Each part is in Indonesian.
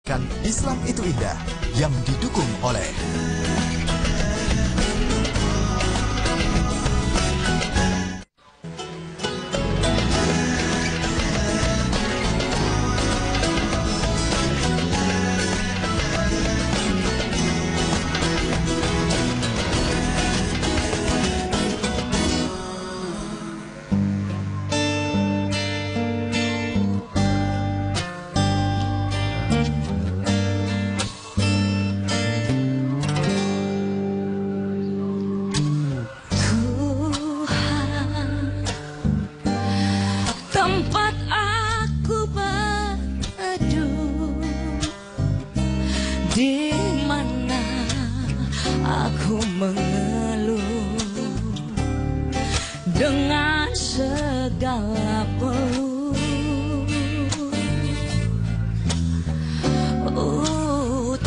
Kan Islam itu indah yang didukung oleh tempat aku berteduh, di mana aku mengeluh dengan segala peluh.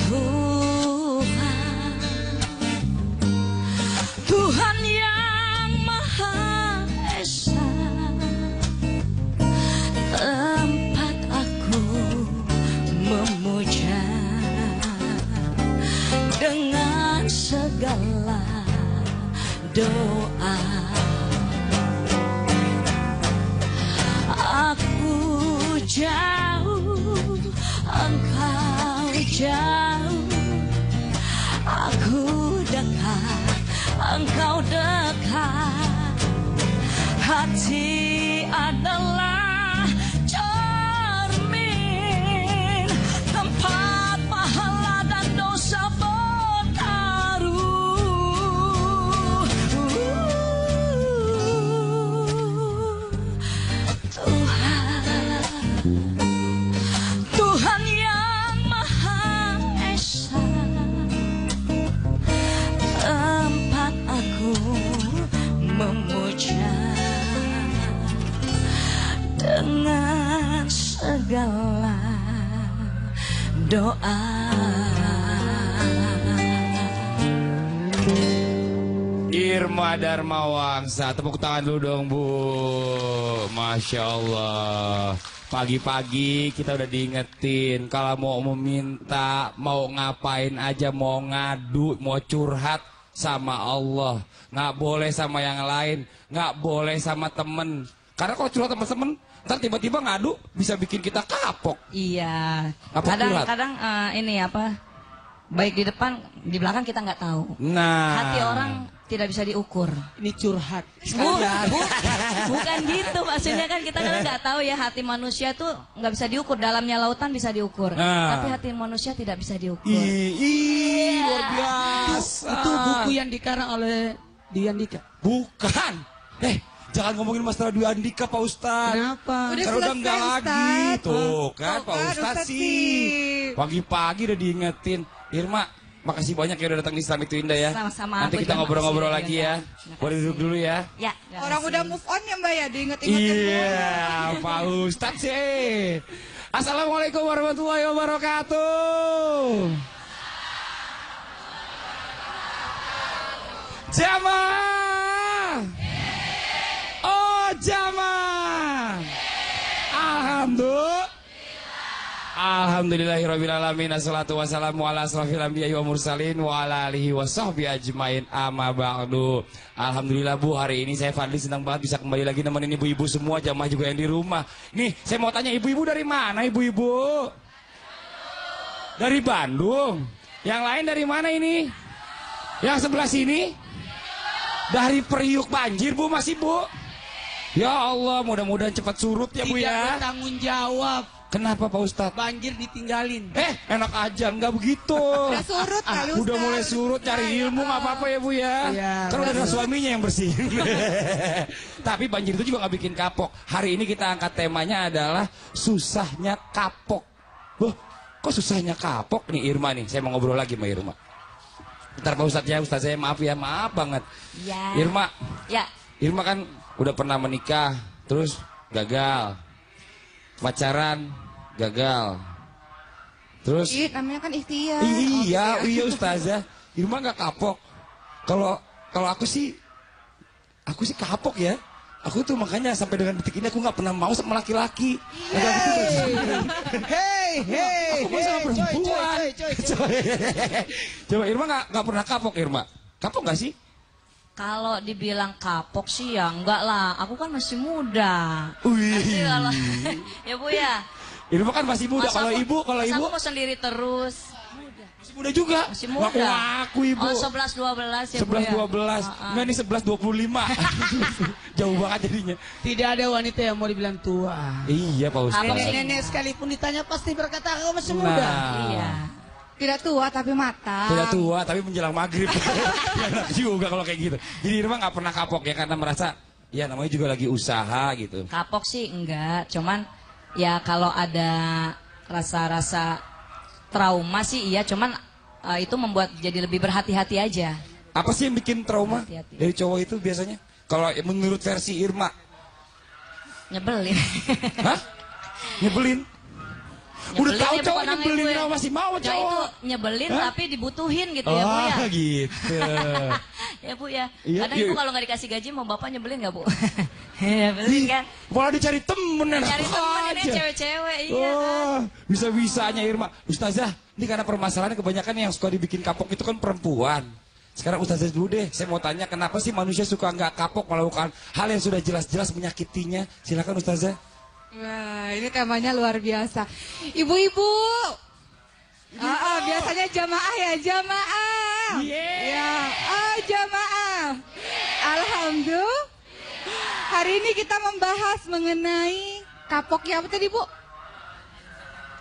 Tuhan, Tuhan yang Maha Esa, tempat aku memuja dengan segala doa. Aku jauh, engkau jauh, aku dekat, engkau dekat. Hati adalah cermin, tempat pahala dan dosa bertaruh. Tuhan yang Maha Esa, tempat aku memuja dengan segala doa. Irma Darmawangsa, tepuk tangan dulu dong Bu. Masya Allah. Pagi-pagi kita udah diingetin kalau mau meminta, mau ngapain aja, mau ngadu, mau curhat sama Allah, nggak boleh sama yang lain, nggak boleh sama temen. Karena kalau curhat sama temen, ntar tiba-tiba ngadu bisa bikin kita kapok. Iya. Apa curhat? Kadang-kadang ini apa? Baik di depan, di belakang kita nggak tahu. Nah, Hati orang tidak bisa diukur. Ini curhat. Bukan gitu, maksudnya kan kita kadang nggak tahu ya, hati manusia tuh nggak bisa diukur. Dalamnya lautan bisa diukur, tapi hati manusia tidak bisa diukur. Luar biasa. Itu buku yang dikarang oleh Dwi Andika. Bukan. Jangan ngomongin masalah Dwi Andika, Pak Ustadz. Kenapa? Karena udah enggak lagi. Tuh kan, Pak Ustadz sih. Pagi-pagi udah diingetin. Irma, makasih banyak ya udah datang di Islam itu indah ya. Sama-sama. Nanti kita ngobrol-ngobrol lagi ya. Boleh duduk dulu ya. Ya. Orang udah move on ya Mbak ya, diinget-ingetin. Iya, Pak Ustadz sih. Assalamualaikum warahmatullahi wabarakatuh. Jamaah. Oh, jamaah. Alhamdulillahirrabbilalamin. Assalatu wassalamu ala asrafil anbiya'i wa mursalin wa ala alihi wa sahbihi ajmain, amma ba'du. Alhamdulillah Bu, hari ini saya Fadli senang banget bisa kembali lagi nemenin ibu-ibu semua, jamaah juga yang di rumah. Nih, saya mau tanya ibu-ibu dari mana ibu-ibu? Dari Bandung. Yang lain dari mana ini? Yang sebelah sini? Dari Periuk banjir Bu, masih Bu? Ya Allah, mudah-mudahan cepat surut ya Bu ya. Tidak bertanggung jawab. Kenapa Pak Ustadz? Banjir ditinggalin. Enak aja, nggak begitu. Udah surut kali Ustaz. Udah mulai surut, cari ilmu nggak apa-apa ya Bu ya. Iya, Kan udah ada suaminya yang bersihin. Tapi banjir itu juga nggak bikin kapok. Hari ini kita angkat temanya adalah susahnya kapok. Loh, kok susahnya kapok nih Irma nih? Saya mau ngobrol lagi sama Irma. Bentar Pak Ustadz ya, Ustadz saya maaf ya, maaf banget. Ya. Irma, Ya. Irma kan udah pernah menikah, terus gagal. Pacaran, gagal. Terus Namanya kan ikhtiar. iya Ustazah. Irma nggak kapok. Kalau aku sih kapok ya. Aku tuh makanya sampai dengan detik ini aku nggak pernah mau sama laki-laki. Hey, Aku mau sama perempuan. Coba Irma nggak pernah kapok Irma. Kapok nggak sih? Kalau dibilang kapok sih ya enggak lah. Aku kan masih muda. Wih. Nanti kalau ya Bu ya. Irma kan masih muda. Kalau ibu, aku mau sendiri terus. Masih muda juga. Masih muda. Aku ibu. Oh 11-12 ya Bu ya. 11-12. Enggak nih 11-25. Jauh banget jadinya. Tidak ada wanita yang mau dibilang tua. Iya Pak Ustaz. Nenek-nenek sekalipun ditanya pasti berkata aku masih muda. Iya. Tidak tua tapi matang. Tidak tua tapi menjelang maghrib. Enak juga kalau kayak gitu. Jadi Irma nggak pernah kapok ya karena merasa ya namanya juga lagi usaha gitu. Kapok sih enggak, cuman ya kalau ada rasa-rasa trauma sih iya, cuman itu membuat jadi lebih berhati-hati aja. Apa sih yang bikin trauma Hati-hati. dari cowok itu biasanya? Kalau menurut versi Irma? Nyebelin. Hah? Nyebelin? Udah tahu ya, cowok bukan nyebelin namanya kenapa masih mau Nah, itu cowok? nyebelin Hah? tapi dibutuhin gitu ya Bu ya. Gitu. Ya Bu ya. Iya, Kadang iya. Ibu kalau nggak dikasih gaji mau Bapak nyebelin nggak Bu? Nyebelin kan. Malah dicari temen enak Cari temen ini aja. cewek-cewek iya kan. Oh, bisa-bisanya Irma. Ustazah, ini karena permasalahannya kebanyakan yang suka dibikin kapok itu kan perempuan. Sekarang Ustazah dulu deh, saya mau tanya kenapa sih manusia suka nggak kapok melakukan hal yang sudah jelas-jelas menyakitinya? Silakan Ustazah. Wah, ini temanya luar biasa. Ibu-ibu. Biasanya jamaah ya, jamaah. Ya, jamaah. Alhamdulillah. Hari ini kita membahas mengenai kapok ya apa tadi Bu?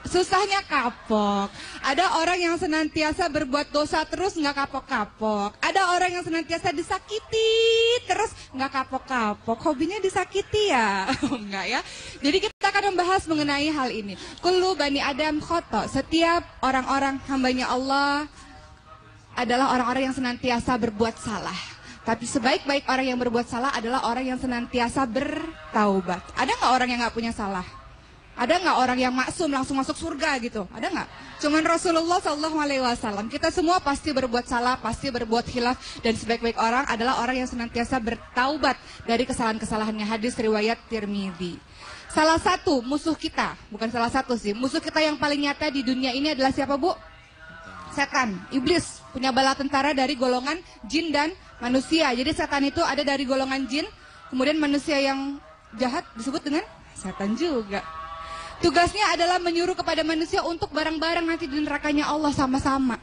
Susahnya kapok. Ada orang yang senantiasa berbuat dosa terus nggak kapok-kapok. Ada orang yang senantiasa disakiti terus nggak kapok-kapok. Hobinya disakiti ya? Enggak ya. Jadi kita akan membahas mengenai hal ini. Kullu bani Adam khoto. Setiap orang-orang hambanya Allah adalah orang-orang yang senantiasa berbuat salah. Tapi sebaik-baik orang yang berbuat salah adalah orang yang senantiasa bertaubat. Ada nggak orang yang nggak punya salah? Ada nggak orang yang maksum langsung masuk surga gitu? Ada nggak? Cuman Rasulullah SAW. Kita semua pasti berbuat salah, pasti berbuat khilaf. Dan sebaik-baik orang adalah orang yang senantiasa bertaubat dari kesalahan-kesalahannya. Hadis riwayat Tirmidzi. Salah satu musuh kita, bukan salah satu sih, musuh kita yang paling nyata di dunia ini adalah siapa Bu? Setan, iblis, punya bala tentara dari golongan jin dan manusia. Jadi setan itu ada dari golongan jin, kemudian manusia yang jahat disebut dengan setan juga. Tugasnya adalah menyuruh kepada manusia untuk bareng-bareng nanti di nerakanya Allah sama-sama.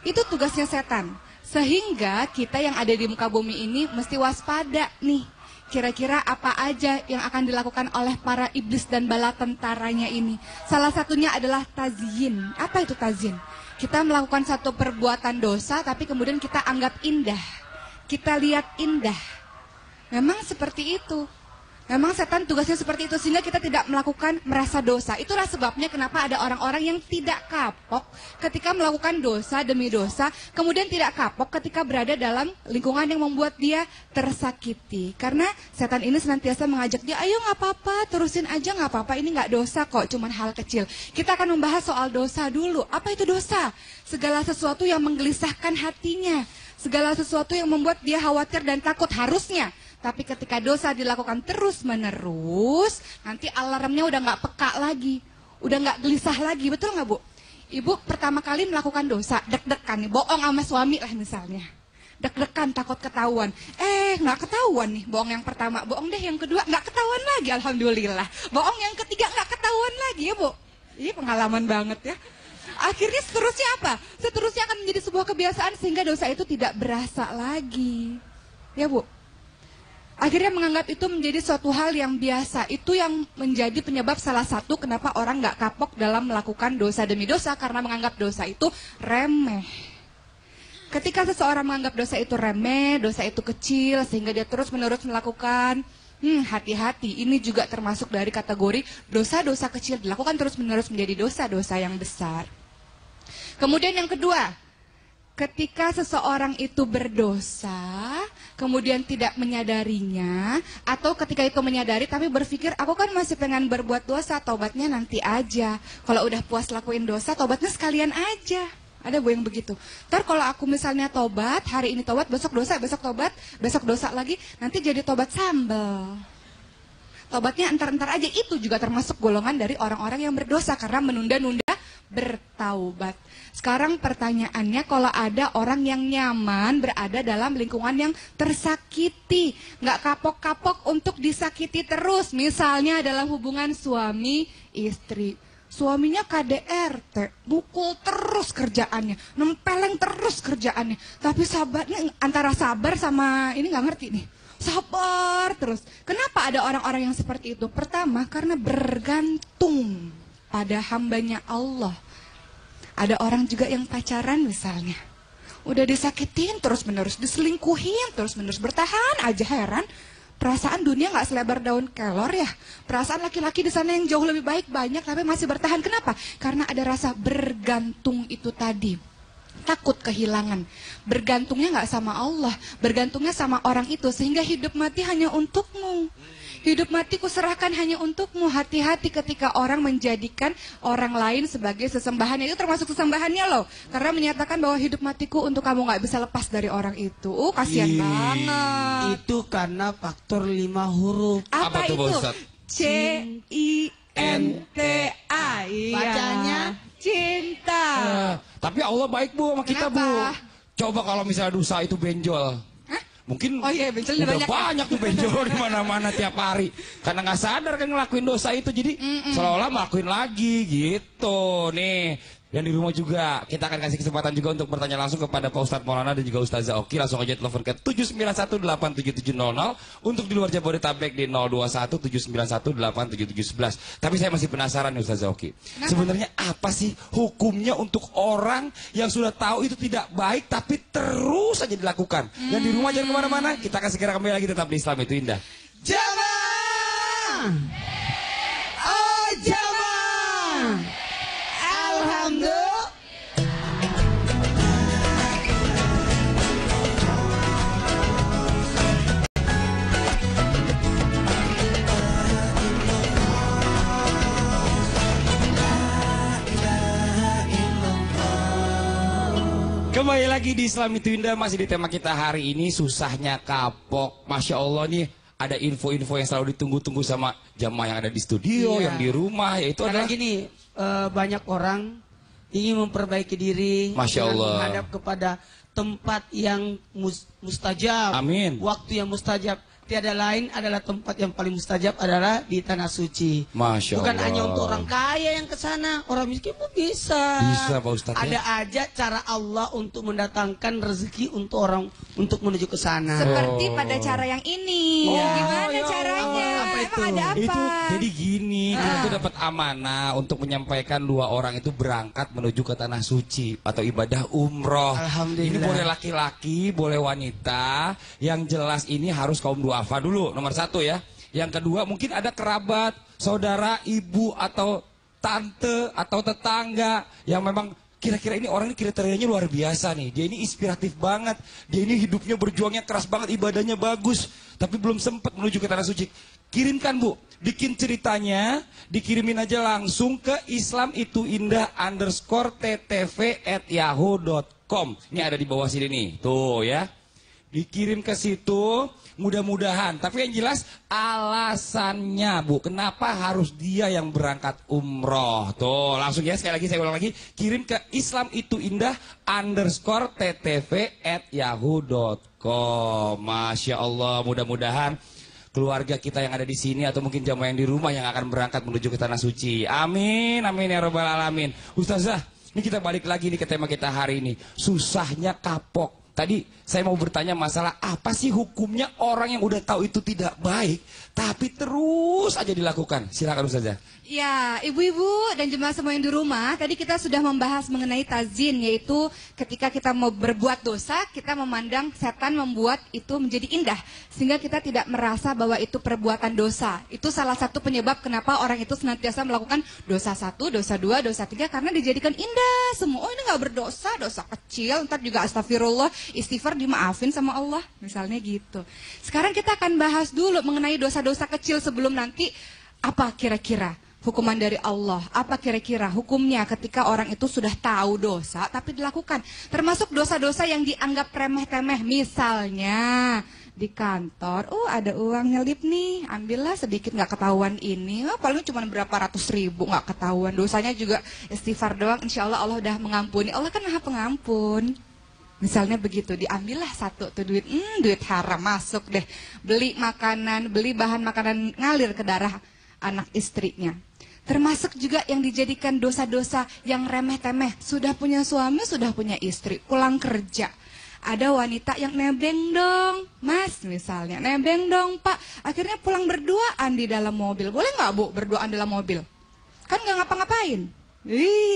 Itu tugasnya setan. Sehingga kita yang ada di muka bumi ini mesti waspada nih. Kira-kira apa aja yang akan dilakukan oleh para iblis dan bala tentaranya ini. Salah satunya adalah tazyin. Apa itu tazyin? Kita melakukan satu perbuatan dosa tapi kemudian kita anggap indah. Kita lihat indah. Memang seperti itu. Memang setan tugasnya seperti itu sehingga kita tidak melakukan merasa dosa. Itulah sebabnya kenapa ada orang-orang yang tidak kapok ketika melakukan dosa demi dosa, kemudian tidak kapok ketika berada dalam lingkungan yang membuat dia tersakiti. Karena setan ini senantiasa mengajak dia, ayo nggak apa-apa, terusin aja nggak apa-apa, ini nggak dosa kok, cuman hal kecil. Kita akan membahas soal dosa dulu. Apa itu dosa? Segala sesuatu yang menggelisahkan hatinya, segala sesuatu yang membuat dia khawatir dan takut harusnya. Tapi ketika dosa dilakukan terus-menerus, nanti alarmnya udah nggak peka lagi, udah nggak gelisah lagi, betul nggak Bu? Ibu pertama kali melakukan dosa, deg-degan nih, bohong sama suami lah misalnya. Deg-degan, takut ketahuan. Nggak ketahuan nih, bohong yang pertama, bohong deh yang kedua, nggak ketahuan lagi, alhamdulillah. Bohong yang ketiga, nggak ketahuan lagi ya Bu. Ini pengalaman banget ya. Akhirnya seterusnya apa? Seterusnya akan menjadi sebuah kebiasaan sehingga dosa itu tidak berasa lagi. Ya Bu? Akhirnya menganggap itu menjadi suatu hal yang biasa. Itu yang menjadi penyebab salah satu kenapa orang nggak kapok dalam melakukan dosa demi dosa. Karena menganggap dosa itu remeh. Ketika seseorang menganggap dosa itu remeh, dosa itu kecil, sehingga dia terus-menerus melakukan, hati-hati, ini juga termasuk dari kategori dosa-dosa kecil dilakukan terus-menerus menjadi dosa-dosa yang besar. Kemudian yang kedua, ketika seseorang itu berdosa, kemudian tidak menyadarinya, atau ketika itu menyadari tapi berpikir, aku kan masih pengen berbuat dosa, tobatnya nanti aja. Kalau udah puas lakuin dosa, tobatnya sekalian aja. Ada Bu yang begitu. Ntar kalau aku misalnya tobat, hari ini tobat, besok dosa, besok tobat, besok dosa lagi, nanti jadi tobat sambal. Tobatnya entar-entar aja, itu juga termasuk golongan dari orang-orang yang berdosa karena menunda-nunda bertaubat. Sekarang pertanyaannya, kalau ada orang yang nyaman berada dalam lingkungan yang tersakiti, nggak kapok-kapok untuk disakiti terus, misalnya dalam hubungan suami istri. Suaminya KDRT, mukul terus kerjaannya, nempeleng terus kerjaannya. Tapi sabarnya antara sabar sama ini nggak ngerti nih. Sabar terus. Kenapa ada orang-orang yang seperti itu? Pertama, karena bergantung pada hambanya Allah. Ada orang juga yang pacaran misalnya. Udah disakitin terus-menerus, diselingkuhin terus-menerus, bertahan aja, heran. Perasaan dunia nggak selebar daun kelor ya. Perasaan laki-laki di sana yang jauh lebih baik banyak tapi masih bertahan. Kenapa? Karena ada rasa bergantung itu tadi. Takut kehilangan. Bergantungnya nggak sama Allah, bergantungnya sama orang itu, sehingga hidup mati hanya untukmu. Hidup mati kuserahkan hanya untukmu. Hati-hati ketika orang menjadikan orang lain sebagai sesembahan. Itu termasuk sesembahannya loh. Karena menyatakan bahwa hidup matiku untuk kamu, nggak bisa lepas dari orang itu. Kasihan banget. Itu karena faktor 5 huruf. Apa tuh, itu? Ustaz? C-I-N-T-A. Iya. Bacanya cinta. Tapi Allah baik Bu sama kita Bu. Kenapa? Coba kalau misalnya dosa itu benjol. Mungkin Oh iya, benjol udah banyak ya? banyak tuh benjol di mana-mana tiap hari. Karena nggak sadar kan ngelakuin dosa itu, jadi seolah-olah ngelakuin lagi gitu. Nih, dan di rumah juga kita akan kasih kesempatan juga untuk bertanya langsung kepada Pak Ustadz Maulana dan juga Ustazah Oki. Langsung aja telepon ke 791877700 untuk di luar Jabodetabek di 021791877711. Tapi saya masih penasaran nih Ustazah Oki. Sebenarnya apa sih hukumnya untuk orang yang sudah tahu itu tidak baik tapi terus saja dilakukan? Dan di rumah jangan kemana-mana. Kita akan segera kembali lagi tetap di Islam Itu Indah. Jamaah. Oh jamaah. Alhamdulillah. Kembali lagi di Islam Itu Indah, masih di tema kita hari ini, susahnya kapok. Masya Allah nih, ada info-info yang selalu ditunggu-tunggu sama jamaah yang ada di studio, Iya. yang di rumah, yaitu Karena adalah gini, banyak orang ingin memperbaiki diri, Masya dengan Allah. menghadap kepada tempat yang mustajab. Amin. Waktu yang mustajab. Tiada lain adalah tempat yang paling mustajab adalah di tanah suci. Masya Bukan Allah. hanya untuk orang kaya yang ke sana, orang miskin pun bisa. Bisa, Pak Ustadz, ya? Ada aja cara Allah untuk mendatangkan rezeki untuk orang untuk menuju ke sana. Seperti pada cara yang ini. Oh, Gimana ya caranya? Allah, apa itu? Emang ada apa? Itu jadi gini, kita tuh dapat amanah untuk menyampaikan 2 orang itu berangkat menuju ke tanah suci atau ibadah umroh. Alhamdulillah. Ini boleh laki-laki, boleh wanita. Yang jelas ini harus kaum duafa dulu, nomor 1 ya. Yang kedua mungkin ada kerabat, saudara, ibu atau tante atau tetangga yang memang kira-kira ini orang ini kriterianya luar biasa nih. Dia ini inspiratif banget. Dia ini hidupnya berjuangnya keras banget, ibadahnya bagus, tapi belum sempat menuju ke tanah suci. Kirimkan Bu, bikin ceritanya, dikirimin aja langsung ke islamitуindah_ttv@yahoo.com. Ini ada di bawah sini nih, tuh ya. Dikirim ke situ, mudah-mudahan. Tapi yang jelas alasannya Bu, kenapa harus dia yang berangkat umroh? Tuh, langsung ya, sekali lagi saya ulang lagi. Kirim ke islamituindah_ttv@yahoo.com. Masya Allah, mudah-mudahan keluarga kita yang ada di sini atau mungkin jamaah yang di rumah yang akan berangkat menuju ke tanah suci. Amin, amin ya rabbal alamin. Ustazah, ini kita balik lagi nih ke tema kita hari ini. Susahnya kapok. Tadi saya mau bertanya masalah apa sih hukumnya orang yang udah tahu itu tidak baik tapi terus aja dilakukan. Silakan Ustazah. Ya, ibu-ibu dan jemaah semua yang di rumah, tadi kita sudah membahas mengenai tazin, yaitu ketika kita mau berbuat dosa, kita memandang setan membuat itu menjadi indah, sehingga kita tidak merasa bahwa itu perbuatan dosa. Itu salah satu penyebab kenapa orang itu senantiasa melakukan dosa 1, dosa 2, dosa 3, karena dijadikan indah semua. Oh, ini nggak berdosa, dosa kecil, ntar juga astagfirullah, istighfar dimaafin sama Allah, misalnya gitu. Sekarang kita akan bahas dulu mengenai dosa-dosa kecil sebelum nanti apa kira-kira hukuman dari Allah, apa kira-kira hukumnya ketika orang itu sudah tahu dosa tapi dilakukan. Termasuk dosa-dosa yang dianggap remeh-temeh, misalnya di kantor, ada uang nyelip nih, ambillah sedikit, nggak ketahuan ini, paling cuma berapa ratus ribu, nggak ketahuan, dosanya juga istighfar doang, insya Allah Allah udah mengampuni, Allah kan maha pengampun. Misalnya begitu, diambillah satu tuh duit, duit haram masuk deh, beli makanan, beli bahan makanan ngalir ke darah anak istrinya. Termasuk juga yang dijadikan dosa-dosa yang remeh-temeh, sudah punya suami, sudah punya istri, pulang kerja. Ada wanita yang nebeng dong, Mas misalnya, nebeng dong Pak. Akhirnya pulang berduaan di dalam mobil. Boleh nggak Bu berduaan dalam mobil? Kan nggak ngapa-ngapain.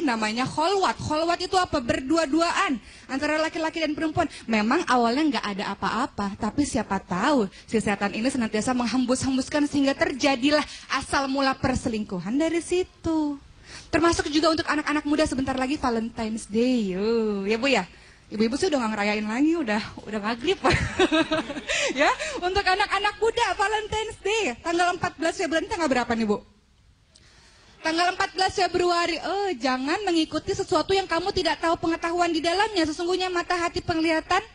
Namanya kholwat. Kholwat itu apa? Berdua-duaan antara laki-laki dan perempuan. Memang awalnya nggak ada apa-apa, tapi siapa tahu si setan ini senantiasa menghembus-hembuskan sehingga terjadilah asal mula perselingkuhan dari situ. Termasuk juga untuk anak-anak muda, sebentar lagi Valentine's Day. Ya Bu ya. Ibu-ibu sih udah nggak ngerayain lagi, udah maghrib. Ya, untuk anak-anak muda Valentine's Day tanggal 14 Februari, tanggal berapa nih Bu? Tanggal 14 Februari. Jangan mengikuti sesuatu yang kamu tidak tahu pengetahuan di dalamnya. Sesungguhnya mata, hati, penglihatan,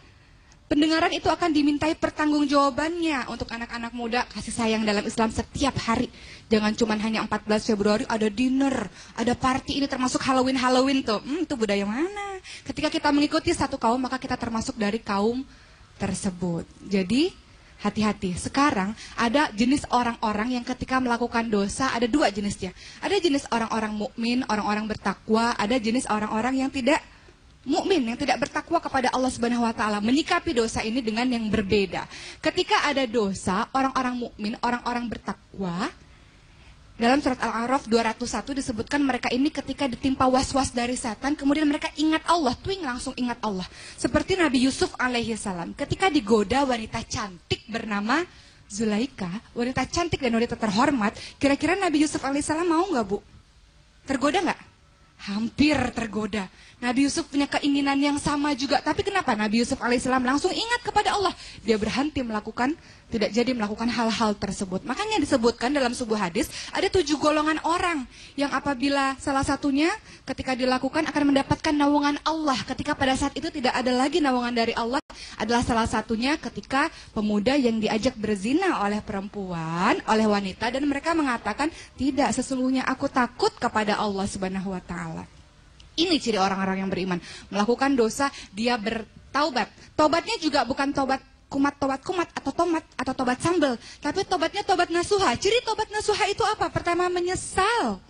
pendengaran itu akan dimintai pertanggungjawabannya. Untuk anak-anak muda, kasih sayang dalam Islam setiap hari. Jangan cuma hanya 14 Februari ada dinner, ada party, ini termasuk Halloween tuh. Itu budaya mana? Ketika kita mengikuti satu kaum, maka kita termasuk dari kaum tersebut. Jadi hati-hati. Sekarang ada jenis orang-orang yang ketika melakukan dosa, ada dua jenisnya. Ada jenis orang-orang mukmin, orang-orang bertakwa, ada jenis orang-orang yang tidak mukmin, yang tidak bertakwa kepada Allah Subhanahu wa taala, menyikapi dosa ini dengan yang berbeda. Ketika ada dosa, orang-orang mukmin, orang-orang bertakwa, dalam surat Al-A'raf 201 disebutkan mereka ini ketika ditimpa was-was dari setan, kemudian mereka ingat Allah, langsung ingat Allah. Seperti Nabi Yusuf alaihi salam, ketika digoda wanita cantik bernama Zulaika, wanita cantik dan wanita terhormat, kira-kira Nabi Yusuf alaihi salam mau nggak Bu? Tergoda nggak? Hampir tergoda. Nabi Yusuf punya keinginan yang sama juga. Tapi kenapa Nabi Yusuf alaihissalam langsung ingat kepada Allah? Dia berhenti melakukan, tidak jadi melakukan hal-hal tersebut. Makanya disebutkan dalam sebuah hadis, ada 7 golongan orang yang apabila salah satunya ketika dilakukan akan mendapatkan naungan Allah. Ketika pada saat itu tidak ada lagi naungan dari Allah, adalah salah satunya ketika pemuda yang diajak berzina oleh perempuan, oleh wanita, dan mereka mengatakan, tidak, sesungguhnya aku takut kepada Allah Subhanahu wa taala. Ini ciri orang-orang yang beriman. Melakukan dosa, dia bertaubat. Taubatnya juga bukan tobat kumat atau tomat atau tobat sambal, tapi tobatnya tobat nasuha. Ciri tobat nasuha itu apa? Pertama, menyesal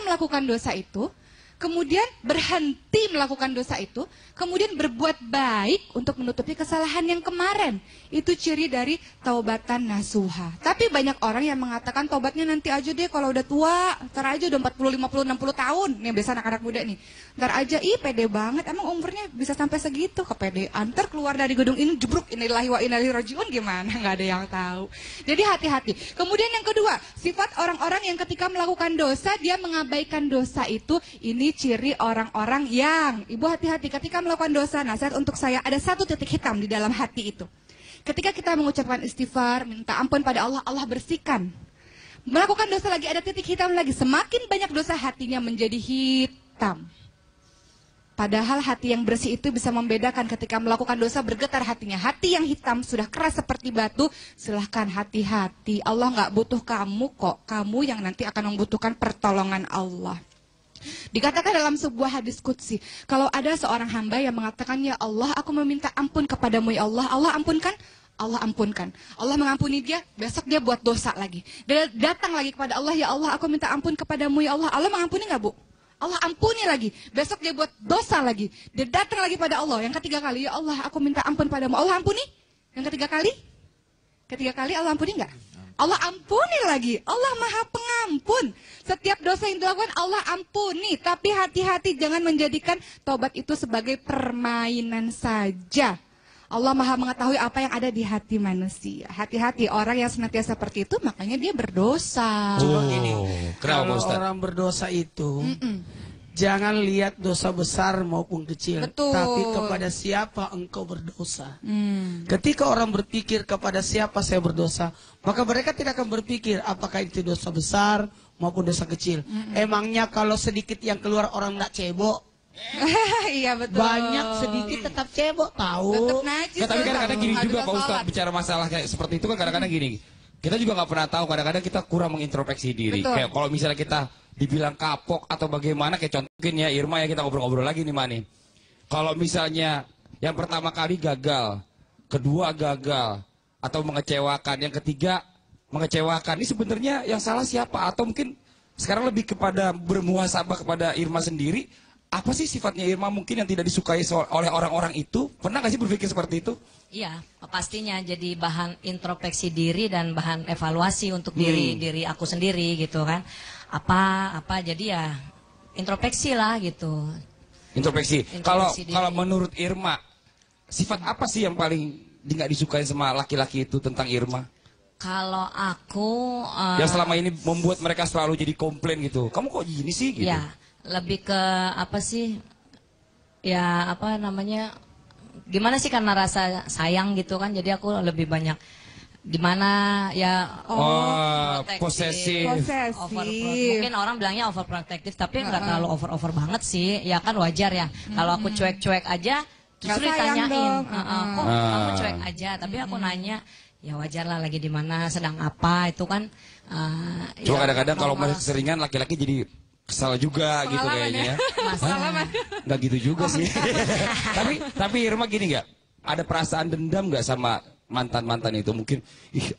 melakukan dosa itu, kemudian berhenti melakukan dosa itu, kemudian berbuat baik untuk menutupi kesalahan yang kemarin. Itu ciri dari taubatan nasuha. Tapi banyak orang yang mengatakan taubatnya nanti aja deh kalau udah tua, ntar aja udah 40, 50, 60 tahun. Nih biasa anak-anak muda nih. Ntar aja, pede banget, emang umurnya bisa sampai segitu, kepedean. Ntar keluar dari gedung ini jebruk, innalillahi wa inna ilaihi rajiun, gimana? Nggak ada yang tahu. Jadi hati-hati. Kemudian yang kedua, sifat orang-orang yang ketika melakukan dosa, dia mengabaikan dosa itu, ini ciri orang-orang yang, ibu hati-hati ketika melakukan dosa. Nasihat untuk saya, ada satu titik hitam di dalam hati itu. Ketika kita mengucapkan istighfar, minta ampun pada Allah, Allah bersihkan. Melakukan dosa lagi, ada titik hitam lagi. Semakin banyak dosa, hatinya menjadi hitam. Padahal hati yang bersih itu bisa membedakan ketika melakukan dosa, bergetar hatinya. Hati yang hitam sudah keras seperti batu, silahkan hati-hati. Allah nggak butuh kamu kok, kamu yang nanti akan membutuhkan pertolongan Allah. Dikatakan dalam sebuah hadis qudsi, kalau ada seorang hamba yang mengatakan, ya Allah, aku meminta ampun kepadamu ya Allah, Allah ampunkan, Allah ampunkan. Allah mengampuni dia, besok dia buat dosa lagi. Dia datang lagi kepada Allah, ya Allah, aku minta ampun kepadamu ya Allah. Allah mengampuni nggak Bu? Allah ampuni lagi, besok dia buat dosa lagi. Dia datang lagi pada Allah, yang ketiga kali, ya Allah, aku minta ampun padamu. Allah ampuni? Yang ketiga kali? Ketiga kali Allah ampuni nggak? Allah ampuni lagi. Allah maha pengampun. Setiap dosa yang dilakukan Allah ampuni. Tapi hati-hati, jangan menjadikan tobat itu sebagai permainan saja. Allah maha mengetahui apa yang ada di hati manusia. Hati-hati, orang yang senantiasa seperti itu, makanya dia berdosa. Kalau orang berdosa itu, jangan lihat dosa besar maupun kecil. Betul. Tapi kepada siapa engkau berdosa. Ketika orang berpikir kepada siapa saya berdosa, maka mereka tidak akan berpikir apakah itu dosa besar maupun dosa kecil. Emangnya kalau sedikit yang keluar orang nak cebok, Iya betul. Banyak sedikit tetap cebok tahu. Tetap najis. Ya, tapi kadang-kadang gini Nggak juga bisa Pak Ustadz sholat. bicara masalah kayak seperti itu kan kadang-kadang gini. Kita juga nggak pernah tahu, kadang-kadang kita kurang mengintrospeksi diri. Betul. Kayak kalau misalnya kita dibilang kapok atau bagaimana, kayak contohin ya Irma ya, kita ngobrol-ngobrol lagi nih Mani. Kalau misalnya yang pertama kali gagal, kedua gagal, atau mengecewakan, yang ketiga mengecewakan, ini sebenarnya yang salah siapa? Atau mungkin sekarang lebih kepada bermuhasabah kepada Irma sendiri. Apa sih sifatnya Irma mungkin yang tidak disukai oleh orang-orang itu? Pernah nggak sih berpikir seperti itu? Iya, pastinya jadi bahan introspeksi diri dan bahan evaluasi untuk diri aku sendiri gitu kan. Apa jadi ya introspeksi lah gitu. Introspeksi. Kalau diri. menurut Irma, sifat apa sih yang paling nggak disukai sama laki-laki itu tentang Irma? Kalau aku Yang selama ini membuat mereka selalu jadi komplain gitu. Kamu kok gini sih gitu? ya lebih ke apa sih? Ya apa namanya? Gimana sih karena rasa sayang gitu kan. Jadi aku lebih banyak gimana ya posesif. mungkin orang bilangnya overprotective tapi nggak terlalu over banget sih. Ya kan wajar ya. Kalau aku cuek-cuek aja justru Nggak sayang ditanyain, dong. kok kamu cuek aja, tapi aku nanya, ya wajar lah lagi di mana, sedang apa, itu kan. Cuma ya, kadang-kadang kalau normal. keseringan laki-laki jadi kesal juga gitu kayaknya. Masalah. Nggak gitu juga sih. tapi Irma gini nggak? Ada perasaan dendam nggak sama mantan-mantan itu? Mungkin,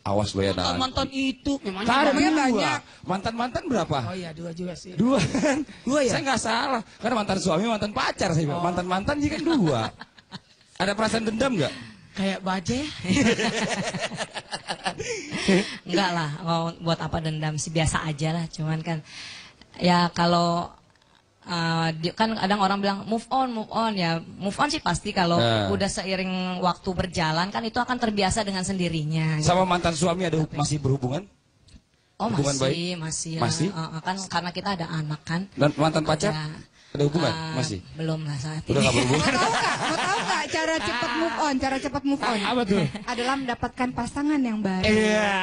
awas lo ya. Mantan itu memang Ada Namanya dua. banyak. Mantan-mantan berapa? Oh iya 2 juga sih. Dua kan? Dua ya? Saya nggak salah. Karena mantan suami, mantan pacar saya bilang. Mantan-mantan sih kan 2. Ada perasaan dendam nggak? Kayak baje. Enggak lah, buat apa dendam sih, biasa aja lah. Cuman kan, ya kalau kan kadang orang bilang move on ya, move on sih pasti kalau udah seiring waktu berjalan kan itu akan terbiasa dengan sendirinya. Sama mantan suami ada masih berhubungan? Oh hubungan masih Masih? kan karena kita ada anak kan. Dan mantan pacar? Ya, Ada hubungan? Masih? Belum lah saat Udah ini. nggak berhubungan? Mau tahu nggak cara cepat move on? Cara cepat move on Apa tuh? adalah mendapatkan pasangan yang baru. Iya.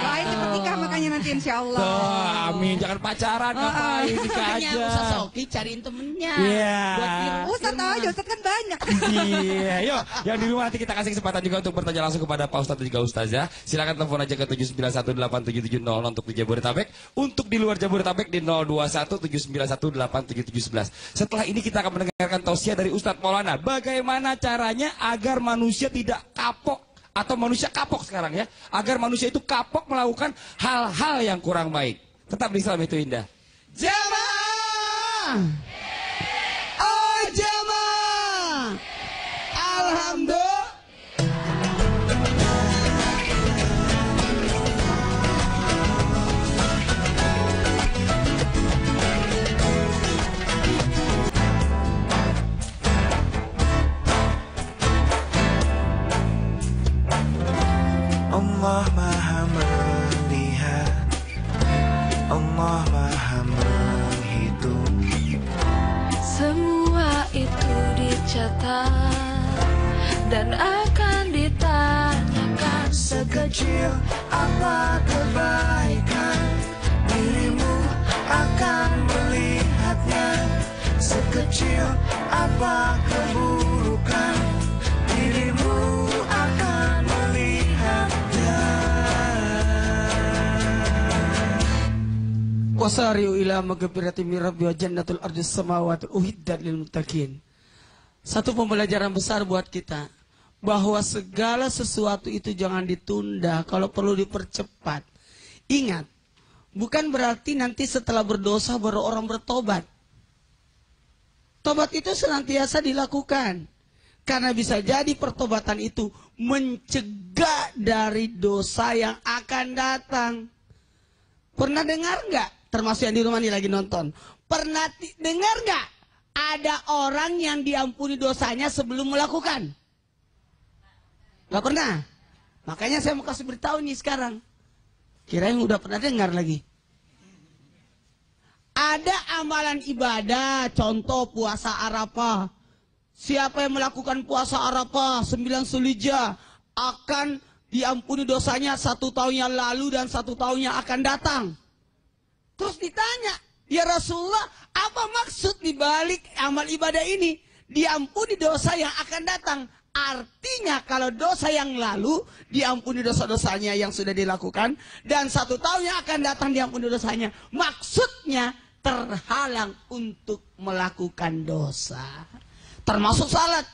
Doain cepat nikah makanya nanti insya Allah. Tuh, amin. Jangan pacaran, ngapain nikah Makanya aja. Ustaz Soki cariin temennya. Iya. Ustadz tahu aja, Ustadz kan banyak. Iya, yuk. Yang di rumah nanti kita kasih kesempatan juga untuk bertanya langsung kepada Pak Ustadz dan juga Ustazah. Silakan telepon aja ke 7918770 untuk di Jabodetabek. Untuk di luar Jabodetabek di 0217918711. Setelah ini kita akan mendengarkan tausiah dari Ustadz Maulana. Bagaimana caranya agar manusia tidak kapok atau manusia kapok sekarang ya, agar manusia itu kapok melakukan hal-hal yang kurang baik. Tetap di Islam itu indah. Jamaah. Oh jamaah. Alhamdulillah. Allah Maha melihat, Allah Maha menghitung. Semua itu dicatat dan akan ditanyakan. Sekecil apa kebaikan, dirimu akan melihatnya. Sekecil apa keburukan, dirimu akan melihatnya. Wasari'u ila magfirati min rabbi wa jannatul ardis samawati uhiddat lil muttaqin. Satu pembelajaran besar buat kita bahwa segala sesuatu itu jangan ditunda, kalau perlu dipercepat. Ingat, bukan berarti nanti setelah berdosa baru orang bertobat. Tobat itu senantiasa dilakukan. Karena bisa jadi pertobatan itu mencegah dari dosa yang akan datang. Pernah dengar nggak? Termasuk yang di rumah ini lagi nonton. Pernah dengar nggak? Ada orang yang diampuni dosanya sebelum melakukan? Nggak pernah. Makanya saya mau kasih beritahu nih sekarang. Kirain udah pernah dengar lagi. Ada amalan ibadah, contoh puasa Arafah. Siapa yang melakukan puasa Arafah 9 Zulhijjah akan diampuni dosanya 1 tahun yang lalu dan 1 tahun yang akan datang. Terus ditanya, ya Rasulullah, apa maksud balik amal ibadah ini diampuni dosa yang akan datang. Artinya kalau dosa yang lalu diampuni dosa-dosanya yang sudah dilakukan, dan 1 tahun yang akan datang diampuni dosanya. Maksudnya terhalang untuk melakukan dosa. Termasuk salat.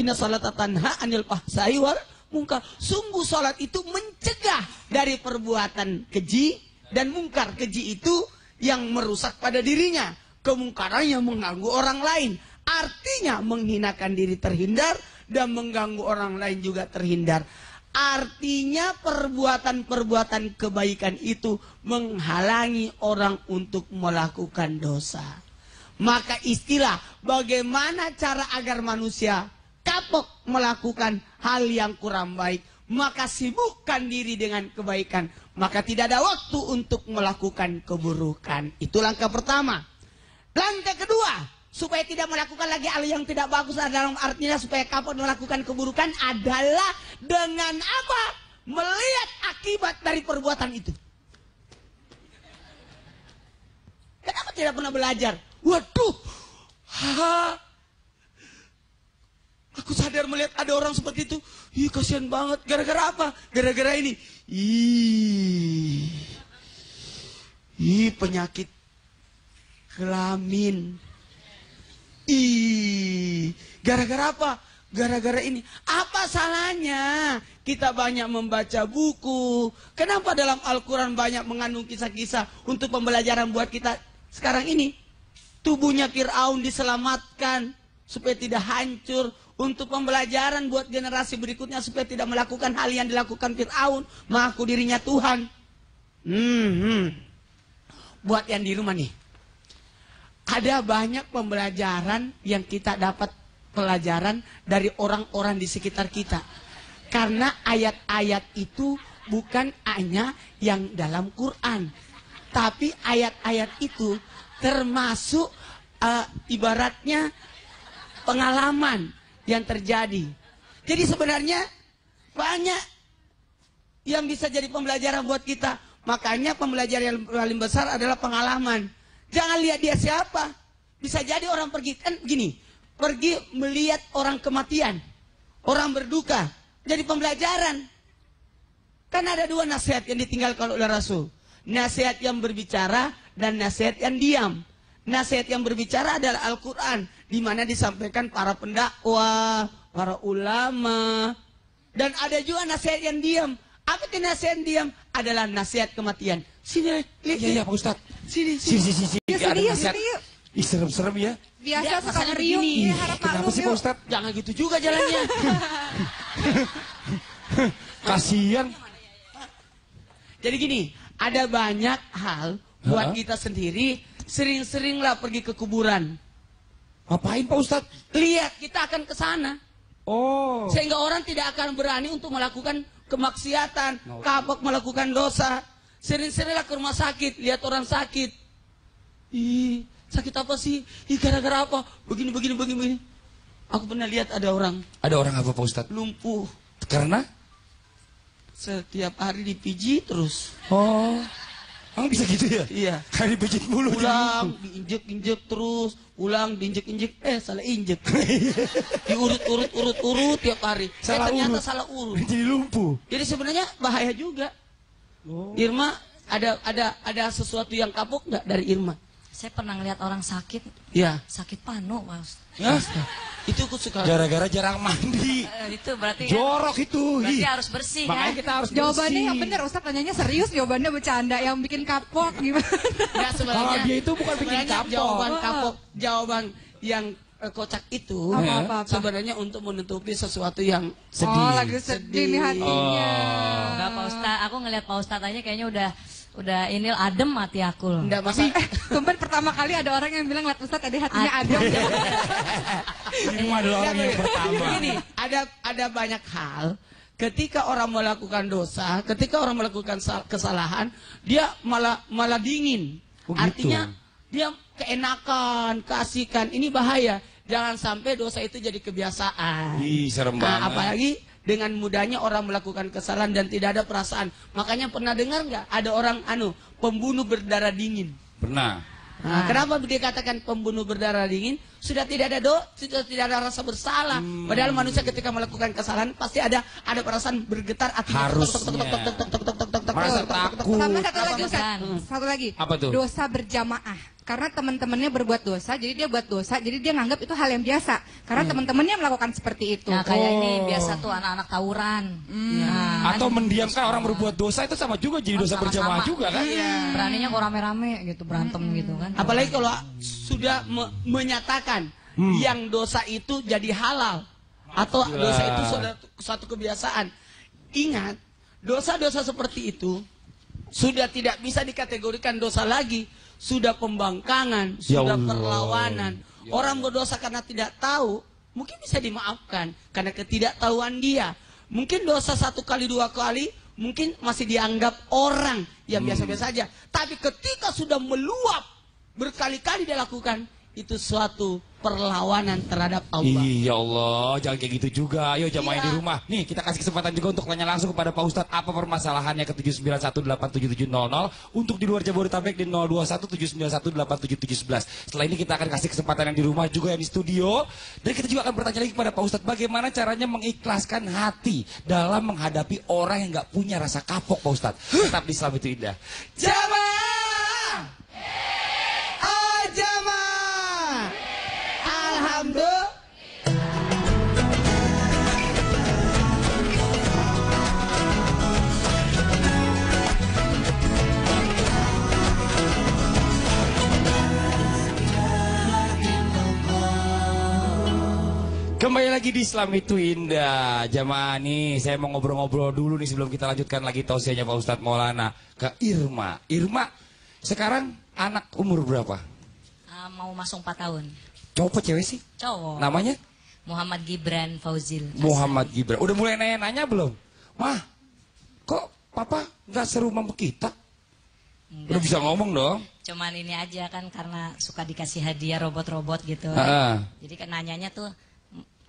Inna salata tanha anil fahsai wal munkar. Sungguh salat itu mencegah dari perbuatan keji dan mungkar. Keji itu yang merusak pada dirinya, kemungkaran yang mengganggu orang lain. Artinya menghinakan diri terhindar dan mengganggu orang lain juga terhindar. Artinya perbuatan-perbuatan kebaikan itu menghalangi orang untuk melakukan dosa. Maka istilah bagaimana cara agar manusia kapok melakukan hal yang kurang baik, maka sibukkan diri dengan kebaikan, maka tidak ada waktu untuk melakukan keburukan. Itu langkah pertama. Langkah kedua, supaya tidak melakukan lagi hal yang tidak bagus, dalam artinya supaya kapok melakukan keburukan adalah dengan apa? Melihat akibat dari perbuatan itu. Kenapa tidak pernah belajar? Waduh, aku sadar melihat ada orang seperti itu. Ih, kasihan banget. Gara-gara apa? Gara-gara ini. Ih, penyakit kelamin. Ih, gara-gara apa? Gara-gara ini. Apa salahnya kita banyak membaca buku? Kenapa dalam Al-Quran banyak mengandung kisah-kisah untuk pembelajaran buat kita sekarang ini? Tubuhnya Fir'aun diselamatkan supaya tidak hancur, untuk pembelajaran buat generasi berikutnya supaya tidak melakukan hal yang dilakukan Fir'aun, mengaku dirinya Tuhan. Buat yang di rumah nih, ada banyak pembelajaran yang kita dapat pelajaran dari orang-orang di sekitar kita. Karena ayat-ayat itu bukan hanya yang dalam Quran, tapi ayat-ayat itu termasuk ibaratnya pengalaman yang terjadi. Jadi sebenarnya banyak yang bisa jadi pembelajaran buat kita. Makanya pembelajaran yang paling besar adalah pengalaman. Jangan lihat dia siapa. Bisa jadi orang pergi, kan gini, pergi melihat orang kematian, orang berduka, jadi pembelajaran. Kan ada 2 nasihat yang ditinggalkan oleh Rasul. Nasihat yang berbicara dan nasihat yang diam. Nasihat yang berbicara adalah Al-Quran, di mana disampaikan para pendakwah, para ulama. Dan ada juga nasihat yang diam. Apa itu nasihat yang diam? Adalah nasihat kematian. Sini, lihat. Iya, Pak Ustadz. Sini. Ada nasihat. Ih, serem-serem ya. Biasa suka masalah ngeriung. begini. Harap Kenapa maklum sih, Pak yuk. Ustadz? Jangan gitu juga jalannya. Kasihan. Jadi gini, ada banyak hal buat kita sendiri. Sering-seringlah pergi ke kuburan. Ngapain, Pak Ustadz? Lihat, kita akan ke sana. Oh. Sehingga orang tidak akan berani untuk melakukan kemaksiatan, kapok melakukan dosa. Sering-seringlah ke rumah sakit, lihat orang sakit. Ih, sakit apa sih? Ih, gara-gara apa? Begini. Aku pernah lihat ada orang Ada orang apa, Pak Ustadz? lumpuh. Karena? Setiap hari dipijit terus. Oh. Emang bisa gitu ya? Iya. Kayak dipijit mulu. Ulang, diinjek-injek terus. Ulang, diinjek-injek. Salah injek. Diurut tiap hari. Ternyata salah urut. Jadi lumpuh. Jadi sebenarnya bahaya juga. Oh. Irma, ada sesuatu yang kapok nggak dari Irma? Saya pernah ngeliat orang sakit, Iya. sakit panu, Mas. Ya? Itu aku suka. Gara-gara jarang mandi. Itu berarti kan, Jorok itu. berarti Ih. harus bersih Makanya kan? kita harus Jawabannya bersih. yang benar, Ustaz tanyanya serius, jawabannya bercanda yang bikin kapok gimana? Nggak, sebenarnya. Kalau dia itu bukan bikin sebenarnya kapok. Jawaban kapok, jawaban yang kocak itu Apa-apa. sebenarnya untuk menutupi sesuatu yang Sedih. Oh, lagi sedih nih hatinya. Enggak, Pak Ustadz. Aku ngeliat Pak Ustadz aja kayaknya udah ini adem mati aku loh. enggak masalah. Tumben pertama kali ada orang yang bilang lihat Ustaz tadi hatinya adem. Ini adalah orang yang pertama. Begini, ada banyak hal ketika orang melakukan dosa, ketika orang melakukan kesalahan, dia malah dingin. Oh, gitu. Artinya dia keenakan, keasikan. Ini bahaya. Jangan sampai dosa itu jadi kebiasaan. Ih, serem banget. Apalagi dengan mudahnya orang melakukan kesalahan dan tidak ada perasaan. Makanya pernah dengar nggak ada orang pembunuh berdarah dingin? Pernah. Nah, kenapa dia katakan pembunuh berdarah dingin? Sudah tidak ada rasa bersalah. Padahal manusia ketika melakukan kesalahan pasti ada perasaan bergetar hatinya. Harusnya. Merasa takut. Sama satu lagi Ustaz. Satu lagi. Apa tuh? Dosa berjamaah. Karena teman-temannya berbuat dosa, jadi dia buat dosa, jadi dia nganggap itu hal yang biasa. Karena teman-temannya melakukan seperti itu. Nah kayak ini biasa tuh anak-anak tawuran. Nah, Atau mendiamkan orang berbuat dosa itu sama juga jadi dosa berjamaah juga kan? beraninya kok rame-rame gitu berantem gitu kan. Apalagi kalau sudah menyatakan yang dosa itu jadi halal atau dosa itu suatu kebiasaan. Ingat, dosa-dosa seperti itu sudah tidak bisa dikategorikan dosa lagi, sudah pembangkangan, sudah perlawanan. Orang berdosa karena tidak tahu, mungkin bisa dimaafkan karena ketidaktahuan dia. Mungkin dosa 1 kali 2 kali, mungkin masih dianggap orang yang biasa-biasa saja. Tapi ketika sudah meluap, berkali-kali dia lakukan, itu suatu perlawanan terhadap Allah. Iya Allah, jangan kayak gitu juga. Ayo jamaah yang di rumah. Nih, kita kasih kesempatan juga untuk tanya langsung kepada Pak Ustadz apa permasalahannya ke 791877700 untuk di luar Jabodetabek di 021791877711. Setelah ini kita akan kasih kesempatan yang di rumah juga yang di studio, dan kita juga akan bertanya lagi kepada Pak Ustadz bagaimana caranya mengikhlaskan hati dalam menghadapi orang yang nggak punya rasa kapok, Pak Ustadz. Tetap di Islam itu Indah. Jamaah! Jamaah! Alhamdulillah. Kembali lagi di Islam itu Indah. Jamaah nih, saya mau ngobrol-ngobrol dulu nih sebelum kita lanjutkan lagi tausiahnya Pak Ustadz Maulana ke Irma. Irma, sekarang anak umur berapa? Mau masuk 4 tahun. Cowok apa cewek sih? Cowok. Namanya? Muhammad Gibran Fauzil. Muhammad Gibran. Udah mulai nanya-nanya belum? Mah, kok papa nggak serumah sama kita? Udah bisa ngomong dong. Cuman ini aja kan karena suka dikasih hadiah robot-robot gitu. Jadi kan nanyanya tuh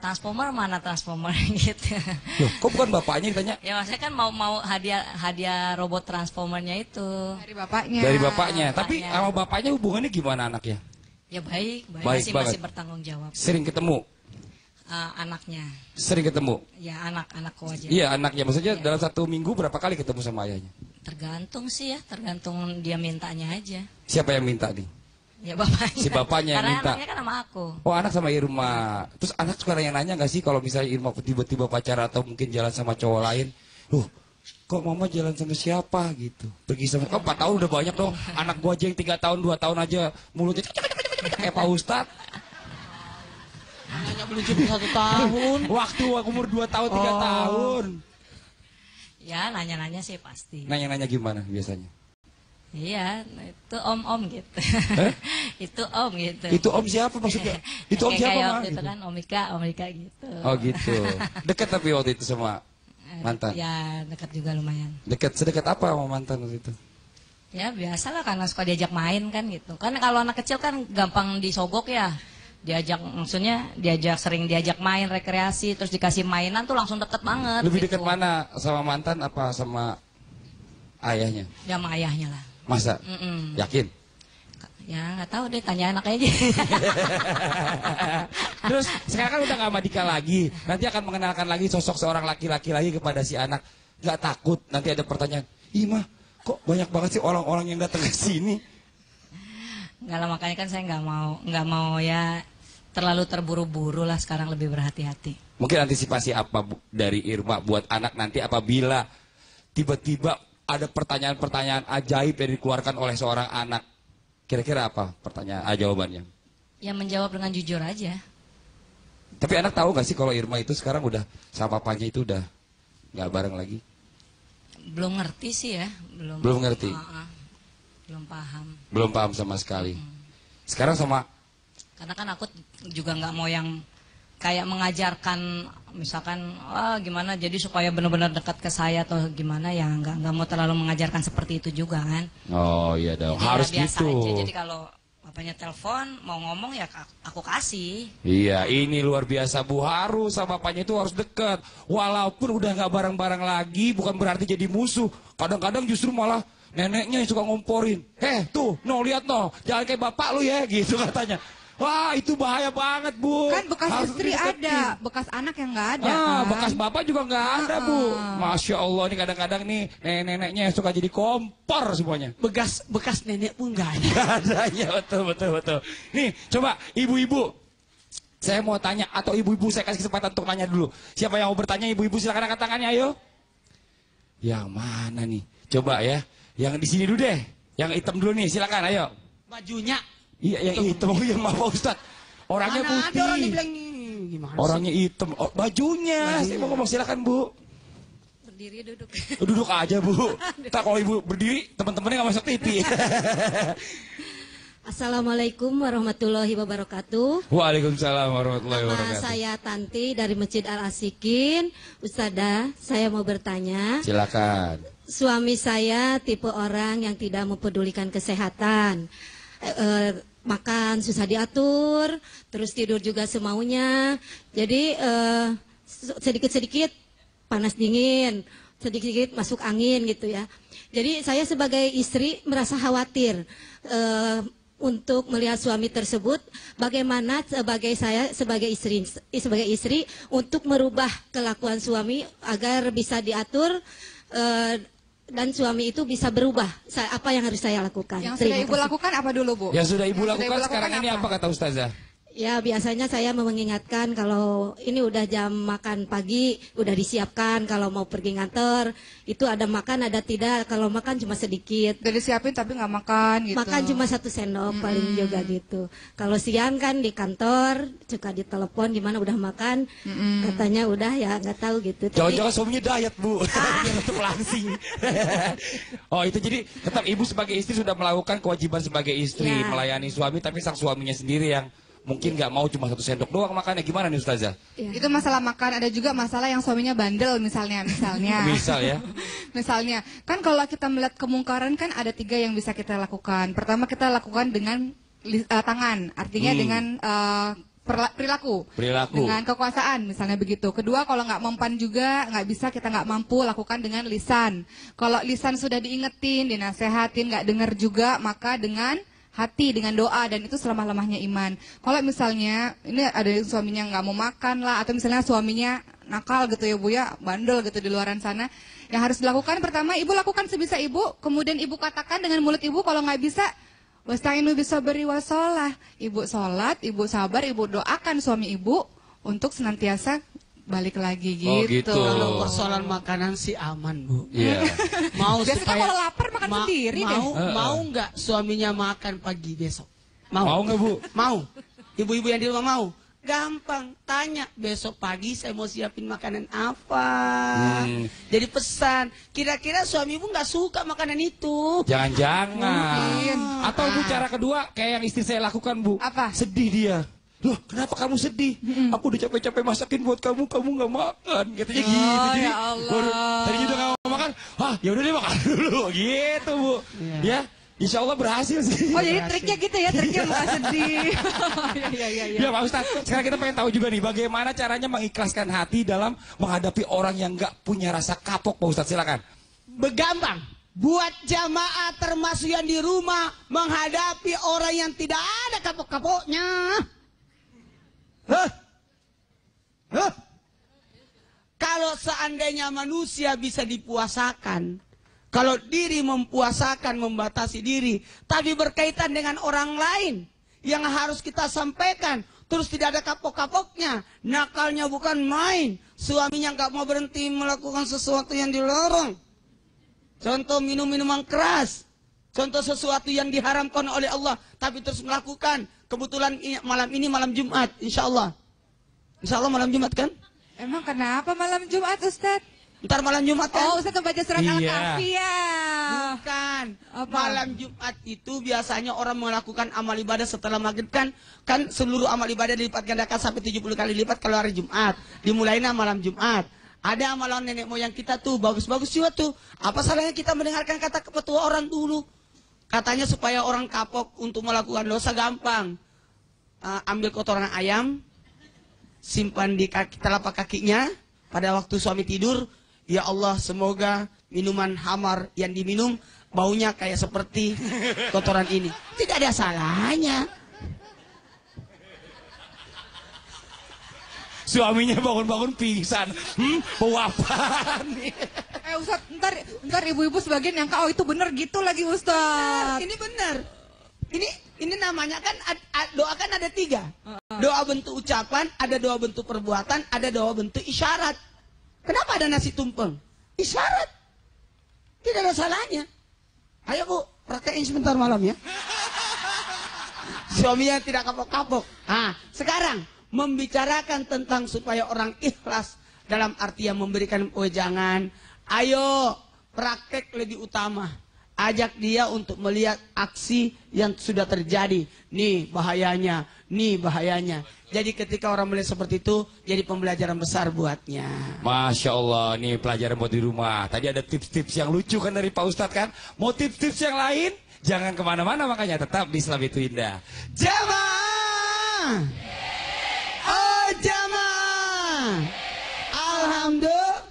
Transformer mana Transformer gitu. Loh, kok bukan bapaknya yang tanya? Ya maksudnya kan mau hadiah robot Transformernya itu. Dari bapaknya. Dari bapaknya. Tapi sama bapaknya hubungannya gimana anaknya? Ya baik Baik masih bertanggung jawab. Sering ketemu? Anaknya. Sering ketemu? Ya anakku aja. Iya anaknya. Maksudnya dalam 1 minggu berapa kali ketemu sama ayahnya? Tergantung sih ya, tergantung dia mintanya aja. Siapa yang minta nih? Ya bapaknya. Si bapaknya yang Karena minta. anaknya kan sama aku. Oh anak sama Irma. Terus anak sekarang yang nanya nggak sih kalau misalnya Irma tiba-tiba pacaran atau mungkin jalan sama cowok lain, kok mama jalan sama siapa gitu? Pergi sama, 4 tahun udah banyak dong. Anak gua aja yang 3 tahun 2 tahun aja mulutnya kayak Pak Ustadz. Hanya belum cukup 1 tahun. Waktu aku umur 2 tahun 3 tahun. Ya nanya-nanya sih pasti. Nanya-nanya gimana biasanya? Iya, itu om gitu. Itu om gitu. Itu om siapa maksudnya? Itu om siapa kayak mah? waktu itu kan Om Ika gitu. Oh gitu. Dekat tapi waktu itu sama mantan. Ya dekat juga lumayan. Dekat sedekat apa sama mantan waktu itu? Ya biasalah karena suka diajak main kan gitu. Kan kalau anak kecil kan gampang disogok ya. Sering diajak main rekreasi terus dikasih mainan tuh langsung deket banget. Lebih gitu. dekat mana sama mantan apa sama ayahnya? Ya sama ayahnya lah. Masa? Yakin? Ya nggak tahu deh, tanya anak aja. Terus sekarang kan udah gak sama Dika lagi. Nanti akan mengenalkan lagi sosok seorang laki-laki lagi kepada si anak. Gak takut nanti ada pertanyaan, ih mah kok banyak banget sih orang-orang yang datang ke sini? Nggak lah, makanya kan saya nggak mau ya terlalu terburu-buru lah, sekarang lebih berhati-hati. Mungkin antisipasi apa dari Irma buat anak nanti apabila tiba-tiba ada pertanyaan-pertanyaan ajaib yang dikeluarkan oleh seorang anak. Kira-kira apa pertanyaan jawabannya? Ya menjawab dengan jujur aja. Tapi anak tahu gak sih kalau Irma itu sekarang udah sama papanya itu udah gak bareng lagi? Belum ngerti sih ya. Belum ngerti? Belum paham. Belum paham sama sekali. Sekarang sama... Karena kan aku juga nggak mau yang kayak mengajarkan misalkan gimana jadi supaya benar-benar dekat ke saya atau gimana, ya nggak mau terlalu mengajarkan seperti itu juga kan. Oh iya dong, Jadi harus biasa gitu. Aja. Jadi kalau papanya telepon mau ngomong ya aku kasih. Iya, ini luar biasa Bu, harus sama bapaknya itu harus dekat. Walaupun udah nggak bareng-bareng lagi bukan berarti jadi musuh. Kadang-kadang justru malah neneknya yang suka ngomporin. Tuh, no lihat no, jangan kayak bapak lu ya, gitu katanya. Wah, itu bahaya banget, Bu. Kan bekas Harus istri dideketin. ada, bekas anak yang nggak ada. Kan? Bekas bapak juga nggak ada, Bu. Masya Allah, ini kadang-kadang nih nenek-neneknya yang suka jadi kompor semuanya. Bekas nenek pun nggak ada. Nggak ada, ya betul. Nih, coba ibu-ibu. Saya mau tanya, atau ibu-ibu saya kasih kesempatan untuk nanya dulu. Siapa yang mau bertanya, ibu-ibu silakan angkat tangannya, ayo. Yang mana nih? Coba ya, yang di sini dulu deh. Yang hitam dulu nih, silakan, ayo. Bajunya. Iya, yang hitam, yang maaf Pak Ustadz. Orangnya Mana putih. ada orang dibilang nih. Gimana Orangnya hitam. Oh, bajunya. Saya mau ngomong, silakan Bu. Berdiri duduk. Duduk aja Bu. Tak kalau ibu berdiri, teman-temannya nggak masuk TV. Assalamualaikum warahmatullahi wabarakatuh. Waalaikumsalam warahmatullahi Nama wabarakatuh. saya Tanti dari Masjid Al-Asikin. Ustadzah, saya mau bertanya. Silakan. Suami saya tipe orang yang tidak mempedulikan kesehatan. Makan susah diatur, terus tidur juga semaunya. Jadi sedikit-sedikit panas dingin, sedikit-sedikit masuk angin gitu ya. Jadi saya sebagai istri merasa khawatir untuk melihat suami tersebut, bagaimana sebagai istri untuk merubah kelakuan suami agar bisa diatur dan suami itu bisa berubah. Apa yang harus saya lakukan? Yang sudah ibu lakukan apa dulu, Bu? Yang sudah ibu Yang lakukan sekarang ini apa kata Ustazah? Ya biasanya saya mengingatkan kalau ini udah jam makan pagi, udah disiapkan kalau mau pergi ngantor, itu ada makan ada tidak, kalau makan cuma sedikit. Udah disiapin tapi nggak makan gitu. Makan cuma 1 sendok paling juga gitu. Kalau siang kan di kantor, suka ditelepon gimana udah makan, katanya udah ya nggak tahu gitu. Jangan-jangan suaminya diet Bu, biar untuk langsing. Oh itu jadi tetap ibu sebagai istri sudah melakukan kewajiban sebagai istri, Ya. melayani suami, tapi sang suaminya sendiri yang mungkin nggak mau cuma 1 sendok doang makannya, gimana nih Ustazah? Ya. Itu masalah makan, ada juga masalah yang suaminya bandel misalnya. Misal ya. Misalnya, kan kalau kita melihat kemungkaran kan ada 3 yang bisa kita lakukan. Pertama kita lakukan dengan tangan, artinya dengan perilaku. Dengan kekuasaan misalnya begitu. Kedua, kalau nggak mempan juga, nggak bisa, kita nggak mampu, lakukan dengan lisan. Kalau lisan sudah diingetin, dinasehatin, nggak dengar juga, maka dengan hati, dengan doa, dan itu selemah-lemahnya iman. Kalau misalnya ini ada yang suaminya nggak mau makan lah, atau misalnya suaminya nakal gitu ya Bu ya, bandel gitu di luaran sana, yang harus dilakukan pertama ibu lakukan sebisa ibu, kemudian ibu katakan dengan mulut ibu, kalau nggak bisa wasta'inu bisabri wassalah, ibu sholat, ibu sabar, ibu doakan suami ibu untuk senantiasa balik lagi gitu. Oh, gitu. Kalau persoalan makanan sih aman Bu. Iya. Mau Biasanya supaya kalau lapar makan sendiri deh. Mau nggak suaminya makan pagi besok? Mau nggak Bu? Mau. Ibu-ibu yang di rumah mau. Gampang, tanya besok pagi saya mau siapin makanan apa. Jadi pesan, kira-kira suami ibu nggak suka makanan itu. Jangan-jangan. Atau Bu cara kedua kayak yang istri saya lakukan Bu. Apa? Sedih dia. Loh, kenapa kamu sedih? Aku udah capek-capek masakin buat kamu nggak makan. Katanya gitu. Jadi, ya Allah. tadinya udah nggak mau makan. Ya udah deh makan dulu. Gitu Bu. Ya, insya Allah berhasil sih. Oh jadi triknya gitu ya, triknya muka sedih. Ya Pak Ustadz, sekarang kita pengen tahu juga nih bagaimana caranya mengikhlaskan hati dalam menghadapi orang yang nggak punya rasa kapok Pak Ustadz, silakan. Begampang. Buat jamaah termasuk yang di rumah menghadapi orang yang tidak ada kapok-kapoknya. Kalau seandainya manusia bisa dipuasakan, kalau diri mempuasakan, membatasi diri, tapi berkaitan dengan orang lain yang harus kita sampaikan, terus tidak ada kapok-kapoknya, nakalnya bukan main, suaminya nggak mau berhenti melakukan sesuatu yang dilarang. Contoh minum minuman keras, contoh sesuatu yang diharamkan oleh Allah, tapi terus melakukan. Kebetulan malam ini malam Jumat, insya Allah. Insya Allah malam Jumat kan? Emang kenapa malam Jumat Ustadz? Ntar malam Jumat kan? Oh Ustadz membaca surat Al-Kahfi ya. Bukan. Apa? Malam Jumat itu biasanya orang melakukan amal ibadah setelah maghrib kan seluruh amal ibadah dilipat gandakan sampai 70 kali lipat kalau hari Jumat. Dimulainya malam Jumat. Ada amalan nenek moyang kita tuh bagus-bagus juga tuh. Apa salahnya kita mendengarkan kata petua orang dulu? Katanya supaya orang kapok untuk melakukan dosa gampang. Ambil kotoran ayam, simpan di telapak kakinya pada waktu suami tidur. Ya Allah, semoga minuman hamar yang diminum baunya kayak seperti kotoran ini. Tidak ada salahnya. Suaminya bangun-bangun pingsan. Bau apaan nih? Ustaz, ntar ibu-ibu sebagian yang oh itu bener gitu lagi Ustaz. Ini benar. Ini namanya kan doa kan ada 3. Doa bentuk ucapan, ada doa bentuk perbuatan, ada doa bentuk isyarat. Kenapa ada nasi tumpeng? Isyarat. Tidak ada salahnya. Ayo Bu, praktekin sebentar malam ya. Suaminya tidak kapok-kapok. Sekarang membicarakan tentang supaya orang ikhlas dalam arti yang memberikan wejangan. Ayo praktek lebih utama. Ajak dia untuk melihat aksi yang sudah terjadi. Nih bahayanya, nih bahayanya. Jadi ketika orang melihat seperti itu, jadi pembelajaran besar buatnya. Masya Allah, nih pelajaran buat di rumah. Tadi ada tips-tips yang lucu kan dari Pak Ustadz kan. Mau tips-tips yang lain? Jangan kemana-mana, makanya tetap di Islam itu Indah. Jamaah! Oh jamaah! Alhamdulillah.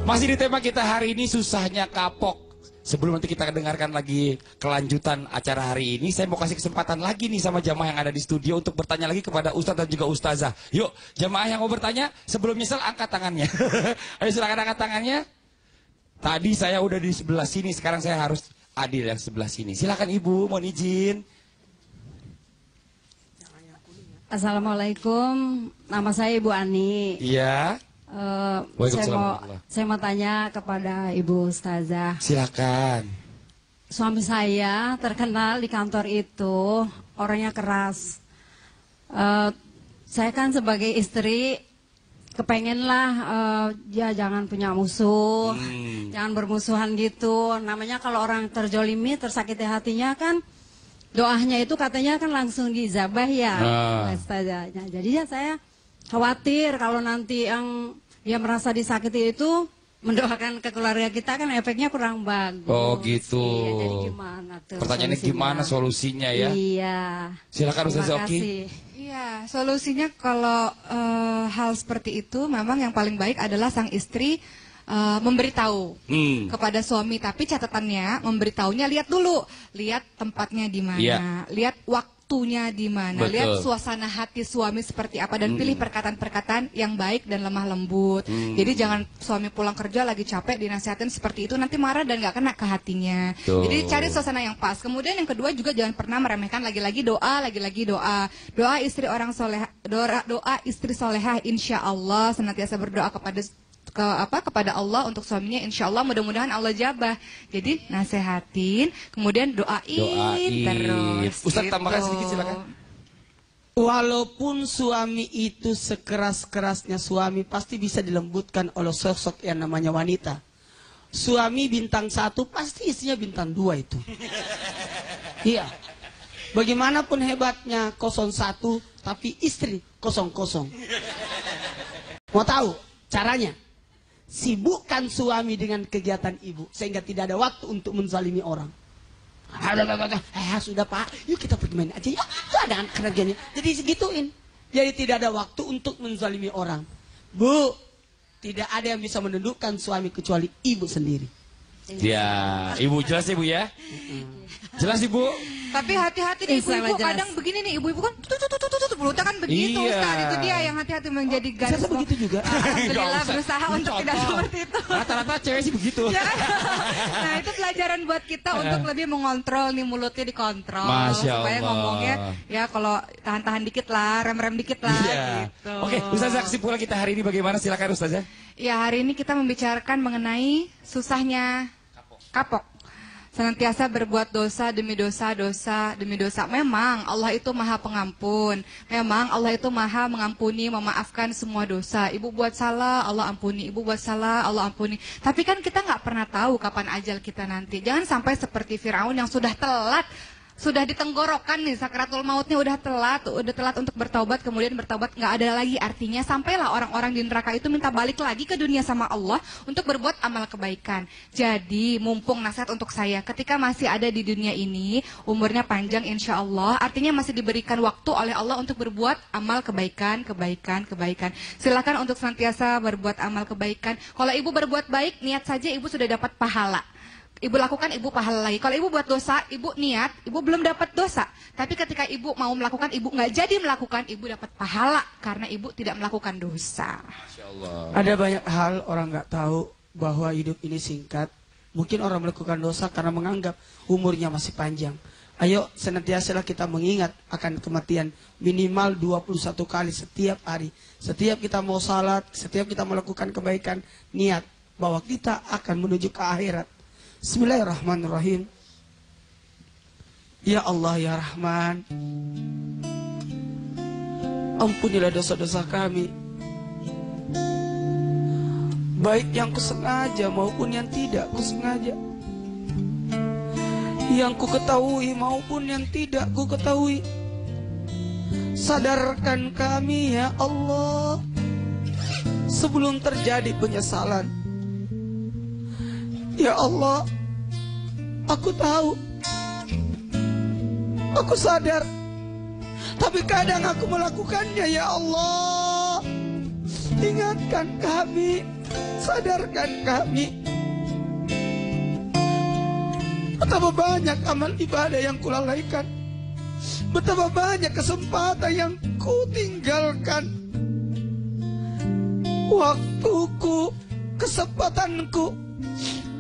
Masih di tema kita hari ini, susahnya kapok. Sebelum nanti kita dengarkan lagi kelanjutan acara hari ini, saya mau kasih kesempatan lagi nih sama jamaah yang ada di studio untuk bertanya lagi kepada Ustadz dan juga Ustazah. Yuk, jamaah yang mau bertanya, sebelum nyesel angkat tangannya. Ayo silakan angkat tangannya. Tadi saya udah di sebelah sini, sekarang saya harus adil yang sebelah sini. Silakan Ibu, mohon izin. Assalamualaikum, nama saya Ibu Ani. Iya. Saya mau tanya kepada Ibu Ustazah. Silakan. Suami saya terkenal di kantor itu orangnya keras. Saya kan sebagai istri kepengenlah dia jangan punya musuh, jangan bermusuhan gitu. Namanya kalau orang terjolimi, tersakiti hatinya kan doanya itu katanya kan langsung dijabah ya, Ustazahnya. Jadi ya saya khawatir kalau nanti yang dia merasa disakiti itu mendoakan ke keluarga kita kan efeknya kurang bagus. Oh gitu. Iya, jadi gimana tuh? Pertanyaannya gimana solusinya ya? Iya. Silakan Ustaz Oki. Iya, solusinya kalau hal seperti itu memang yang paling baik adalah sang istri memberitahu kepada suami, tapi catatannya memberitahunya lihat dulu, lihat tempatnya di mana, lihat waktunya di mana, lihat suasana hati suami seperti apa dan pilih perkataan-perkataan yang baik dan lemah lembut. Jadi jangan suami pulang kerja lagi capek dinasihatin seperti itu nanti marah dan nggak kena ke hatinya. Jadi cari suasana yang pas. Kemudian yang kedua juga jangan pernah meremehkan lagi-lagi doa, doa istri orang soleh, doa istri solehah, insya Allah senantiasa berdoa kepada Allah untuk suaminya, insya Allah mudah-mudahan Allah jabah. Jadi nasehatin, kemudian doain terus. Ustaz gitu. tambahkan sedikit silakan. Walaupun suami itu sekeras-kerasnya suami pasti bisa dilembutkan oleh sosok yang namanya wanita. Suami bintang 1 pasti istrinya bintang 2 itu. Iya. Bagaimanapun hebatnya 01 tapi istri 00. Mau tahu caranya? Sibukkan suami dengan kegiatan ibu sehingga tidak ada waktu untuk menzalimi orang. Sudah Pak, yuk kita pergi main aja ya. Itu ada kerjanya. Jadi segituin. Jadi tidak ada waktu untuk menzalimi orang. Bu, tidak ada yang bisa menundukkan suami kecuali ibu sendiri. Ya, Ibu jelas ya Bu ya? Jelas Ibu? Tapi hati-hati nih ibu-ibu, kadang begini nih ibu-ibu kan belutnya kan begitu Ustaz, itu dia yang hati-hati menjadi garis. Saya begitu juga. Alhamdulillah berusaha untuk tidak seperti itu. Rata-rata cewek sih begitu. Nah itu pelajaran buat kita untuk lebih mengontrol nih mulutnya, dikontrol. Masya supaya Allah. ngomongnya ya kalau tahan-tahan dikit lah, rem-rem dikit lah gitu. Oke, Ustazah kesimpulan kita hari ini bagaimana? Silakan Ustazah. Ya hari ini kita membicarakan mengenai susahnya kapok. Senantiasa berbuat dosa demi dosa, dosa demi dosa. Memang Allah itu maha pengampun. Memang Allah itu maha mengampuni, memaafkan semua dosa. Ibu buat salah, Allah ampuni. Ibu buat salah, Allah ampuni. Tapi kan kita nggak pernah tahu kapan ajal kita nanti. Jangan sampai seperti Firaun yang sudah telat sudah ditenggorokan nih, sakratul mautnya udah telat untuk bertaubat, kemudian bertaubat nggak ada lagi artinya, sampailah orang-orang di neraka itu minta balik lagi ke dunia sama Allah untuk berbuat amal kebaikan. Jadi mumpung nasihat untuk saya, ketika masih ada di dunia ini, umurnya panjang insya Allah, artinya masih diberikan waktu oleh Allah untuk berbuat amal kebaikan. Silakan untuk senantiasa berbuat amal kebaikan. Kalau ibu berbuat baik, niat saja ibu sudah dapat pahala. Ibu lakukan, ibu pahala lagi. Kalau ibu buat dosa, ibu niat, ibu belum dapat dosa. Tapi ketika ibu mau melakukan, ibu nggak jadi melakukan, ibu dapat pahala karena ibu tidak melakukan dosa. Ada banyak hal orang nggak tahu bahwa hidup ini singkat. Mungkin orang melakukan dosa karena menganggap umurnya masih panjang. Ayo senantiasalah kita mengingat akan kematian minimal 21 kali setiap hari. Setiap kita mau salat, setiap kita melakukan kebaikan, niat bahwa kita akan menuju ke akhirat. Bismillahirrahmanirrahim. Ya Allah ya Rahman, ampunilah dosa-dosa kami, baik yang kusengaja maupun yang tidak kusengaja, yang ku ketahui maupun yang tidak ku ketahui. Sadarkan kami ya Allah sebelum terjadi penyesalan. Ya Allah, aku tahu, aku sadar, tapi kadang aku melakukannya. Ya Allah, ingatkan kami, sadarkan kami. Betapa banyak amal ibadah yang kulalaikan, betapa banyak kesempatan yang kutinggalkan. Waktuku, kesempatanku,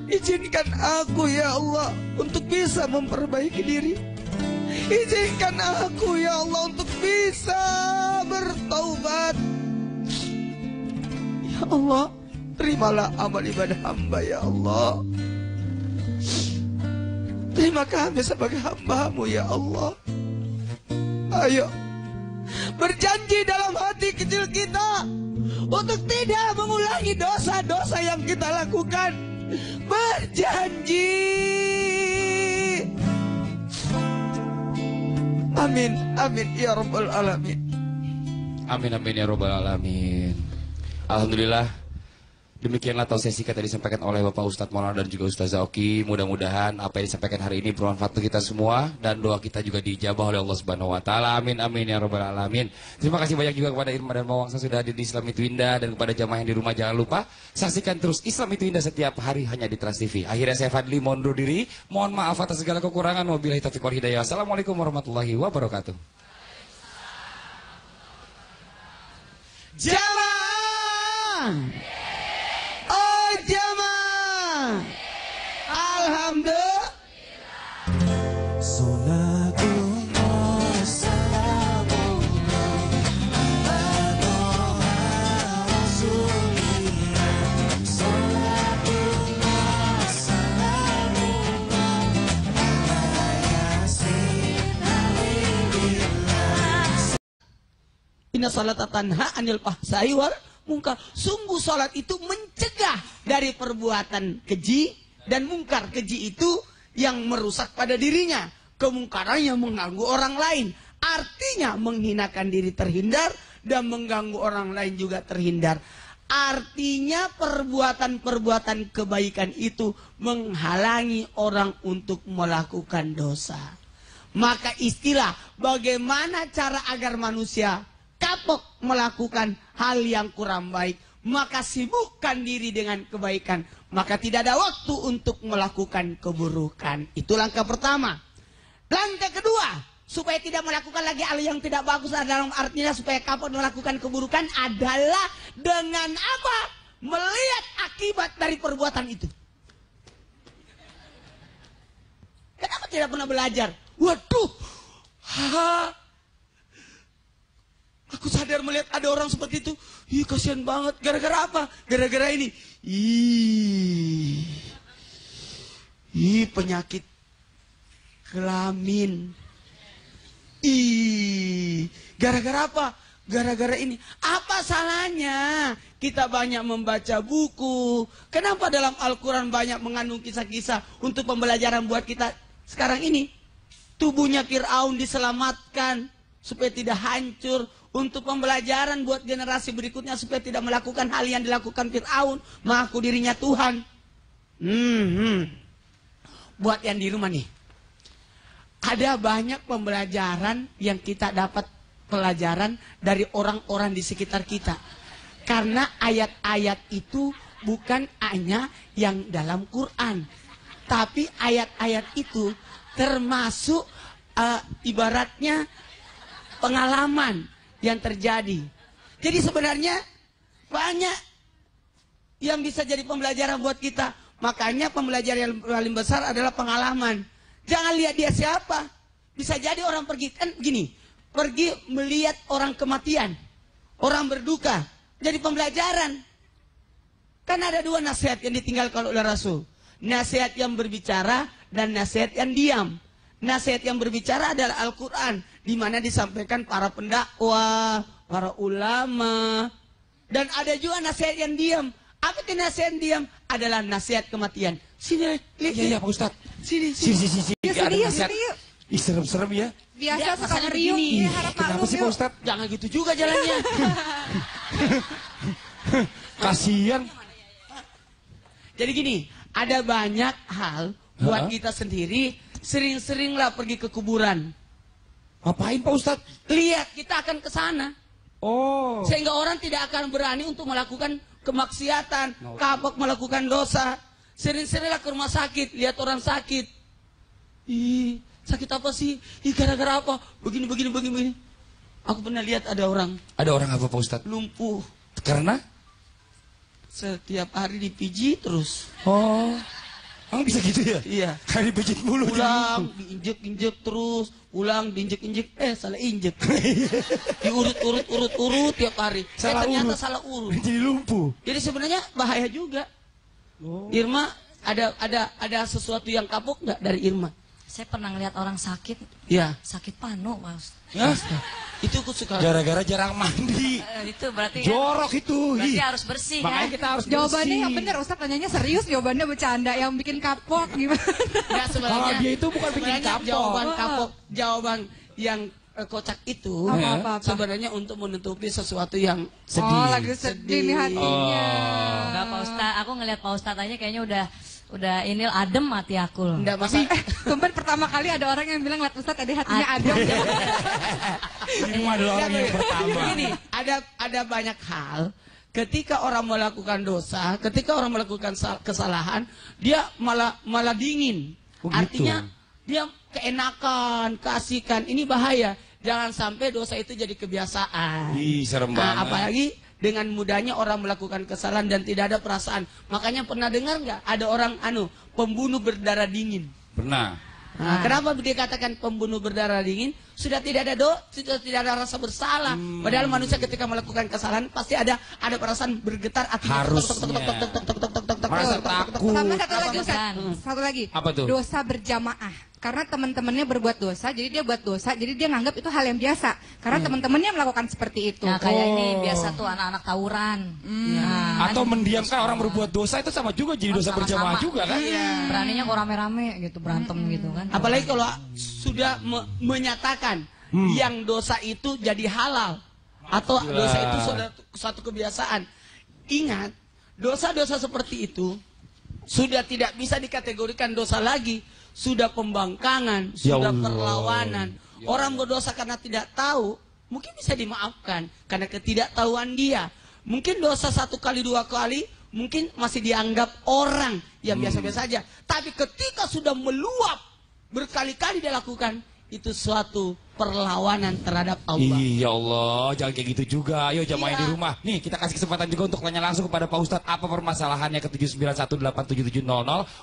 izinkan aku ya Allah untuk bisa memperbaiki diri. Izinkan aku ya Allah untuk bisa bertaubat. Ya Allah, terimalah amal ibadah hamba ya Allah. Terima kami sebagai hamba-Mu ya Allah. Ayo berjanji dalam hati kecil kita untuk tidak mengulangi dosa-dosa yang kita lakukan. Berjanji. Amin, amin ya rabbal alamin. Amin, amin ya rabbal alamin. Alhamdulillah, demikianlah tausiah singkat yang disampaikan oleh Bapak Ustadz Maulana dan juga Ustazah Oki. Mudah-mudahan apa yang disampaikan hari ini bermanfaat untuk kita semua dan doa kita juga diijabah oleh Allah Subhanahu wa taala. Amin, amin ya rabbal alamin. Terima kasih banyak juga kepada Irma dan Mawangsa sudah hadir di Islam Itu Indah, dan kepada jamaah yang di rumah jangan lupa saksikan terus Islam Itu Indah setiap hari hanya di Trans TV. Akhirnya saya Fadli mohon undur diri. Mohon maaf atas segala kekurangan. Wabillahi taufiq wal hidayah. Assalamualaikum warahmatullahi wabarakatuh. Jamaah. Oh jamaah. Alhamdulillah. Inna salata tanha anil fahsai wal munkar. Sungguh salat itu mencegah dari perbuatan keji dan mungkar. Keji itu yang merusak pada dirinya, kemungkaran yang mengganggu orang lain. Artinya menghinakan diri terhindar dan mengganggu orang lain juga terhindar. Artinya perbuatan-perbuatan kebaikan itu menghalangi orang untuk melakukan dosa. Maka istilah bagaimana cara agar manusia kapok melakukan hal yang kurang baik, maka sibukkan diri dengan kebaikan, maka tidak ada waktu untuk melakukan keburukan. Itu langkah pertama. Langkah kedua, supaya tidak melakukan lagi hal yang tidak bagus, dalam artinya supaya kapok melakukan keburukan adalah dengan apa? Melihat akibat dari perbuatan itu. Kenapa tidak pernah belajar? Waduh, aku sadar melihat ada orang seperti itu. Ih, kasihan banget. Gara-gara apa? Gara-gara ini. Ih, penyakit kelamin. Ih, gara-gara apa? Gara-gara ini. Apa salahnya kita banyak membaca buku? Kenapa dalam Al-Quran banyak mengandung kisah-kisah untuk pembelajaran buat kita sekarang ini? tubuhnya Fir'aun diselamatkan supaya tidak hancur, untuk pembelajaran buat generasi berikutnya supaya tidak melakukan hal yang dilakukan Fir'aun, mengaku dirinya Tuhan. Buat yang di rumah nih, ada banyak pembelajaran yang kita dapat pelajaran dari orang-orang di sekitar kita. Karena ayat-ayat itu bukan hanya yang dalam Quran, tapi ayat-ayat itu termasuk ibaratnya pengalaman yang terjadi. Jadi sebenarnya banyak yang bisa jadi pembelajaran buat kita. Makanya pembelajaran yang paling besar adalah pengalaman. Jangan lihat dia siapa. Bisa jadi orang pergi, kan gini, pergi melihat orang kematian, orang berduka, jadi pembelajaran. Kan ada dua nasihat yang ditinggalkan oleh Rasul. Nasihat yang berbicara dan nasihat yang diam. Nasihat yang berbicara adalah Al-Quran, di mana disampaikan para pendakwah, para ulama. Dan ada juga nasihat yang diam. Apa itu nasihat yang diam? Adalah nasihat kematian. Sini, lihat. Iya, Pak Ustadz. Sini. Ada nasihat. Ih, serem-serem ya. Biasa suka ngeriung. Kenapa sih, Pak Ustadz? Jangan gitu juga jalannya. Kasian. Jadi gini, ada banyak hal buat kita sendiri. Sering-seringlah pergi ke kuburan. Ngapain, Pak Ustadz? Lihat, kita akan ke sana. Oh. Sehingga orang tidak akan berani untuk melakukan kemaksiatan, kapok melakukan dosa. Sering-seringlah ke rumah sakit, lihat orang sakit. Ih, sakit apa sih? Ih, gara-gara apa? Begini. Aku pernah lihat ada orang. Ada orang apa, Pak Ustadz? Lumpuh. Karena? Setiap hari dipijit terus. Oh. Emang bisa gitu ya? Iya. Kayak dipijit mulu. Pulang, diinjek-injek terus. Pulang, diinjek-injek. Salah injek. Diurut tiap hari. Ternyata salah urut. Jadi lumpuh. Jadi sebenarnya bahaya juga. Oh. Irma, ada sesuatu yang kapok nggak dari Irma? Saya pernah ngeliat orang sakit. Iya. Sakit panu, Mas. Ya? Itu aku suka. Gara-gara jarang mandi. Itu berarti jorok itu. Berarti harus bersih. Makanya kita harus jawabannya bersih. yang benar, Ustaz tanyanya serius, jawabannya bercanda, yang bikin kapok gimana? Nggak, sebenarnya. Kalau dia itu bukan bikin kapok. Jawaban yang kocak itu apa? sebenarnya untuk menutupi sesuatu yang sedih. Oh, lagi sedih nih hatinya. Enggak, Pak Ustaz. Aku ngeliat Pak Ustaz aja kayaknya udah ini adem hati aku loh. Enggak masalah. Tumben pertama kali ada orang yang bilang lihat Ustaz tadi hatinya adem. Ini adalah orang yang pertama. Begini, ada banyak hal ketika orang melakukan dosa, ketika orang melakukan kesalahan, dia malah dingin. Oh, artinya gitu. dia keenakan, keasikan. Ini bahaya. Jangan sampai dosa itu jadi kebiasaan. Ih, serem banget. Apalagi dengan mudahnya orang melakukan kesalahan dan tidak ada perasaan. Makanya pernah dengar nggak ada orang pembunuh berdarah dingin? Pernah. Nah, kenapa dia katakan pembunuh berdarah dingin? Sudah tidak ada rasa bersalah. Padahal manusia ketika melakukan kesalahan pasti ada perasaan bergetar hatinya. Harusnya. Merasa takut. Sama satu lagi. Apa tuh? Dosa berjamaah. Karena teman-temannya berbuat dosa, jadi dia buat dosa, jadi dia nganggap itu hal yang biasa. Karena teman-temannya melakukan seperti itu. Nah, kayak ini biasa tuh anak-anak tawuran. Nah, atau mendiamkan orang berbuat dosa itu sama juga jadi dosa berjamaah juga kan? Iya. Beraninya kok rame-rame gitu, berantem gitu kan. Apalagi kalau sudah menyatakan yang dosa itu jadi halal atau dosa itu suatu kebiasaan. Ingat, dosa-dosa seperti itu sudah tidak bisa dikategorikan dosa lagi. Sudah pembangkangan, sudah perlawanan. Orang berdosa karena tidak tahu, mungkin bisa dimaafkan karena ketidaktahuan dia. Mungkin dosa 1 kali 2 kali, mungkin masih dianggap orang yang biasa-biasa saja. Tapi ketika sudah meluap, berkali-kali dia lakukan, itu suatu perlawanan terhadap Allah. Iya Allah, jangan kayak gitu juga. Ayo jamaah di rumah. Nih, kita kasih kesempatan juga untuk tanya langsung kepada Pak Ustadz apa permasalahannya ke 791877700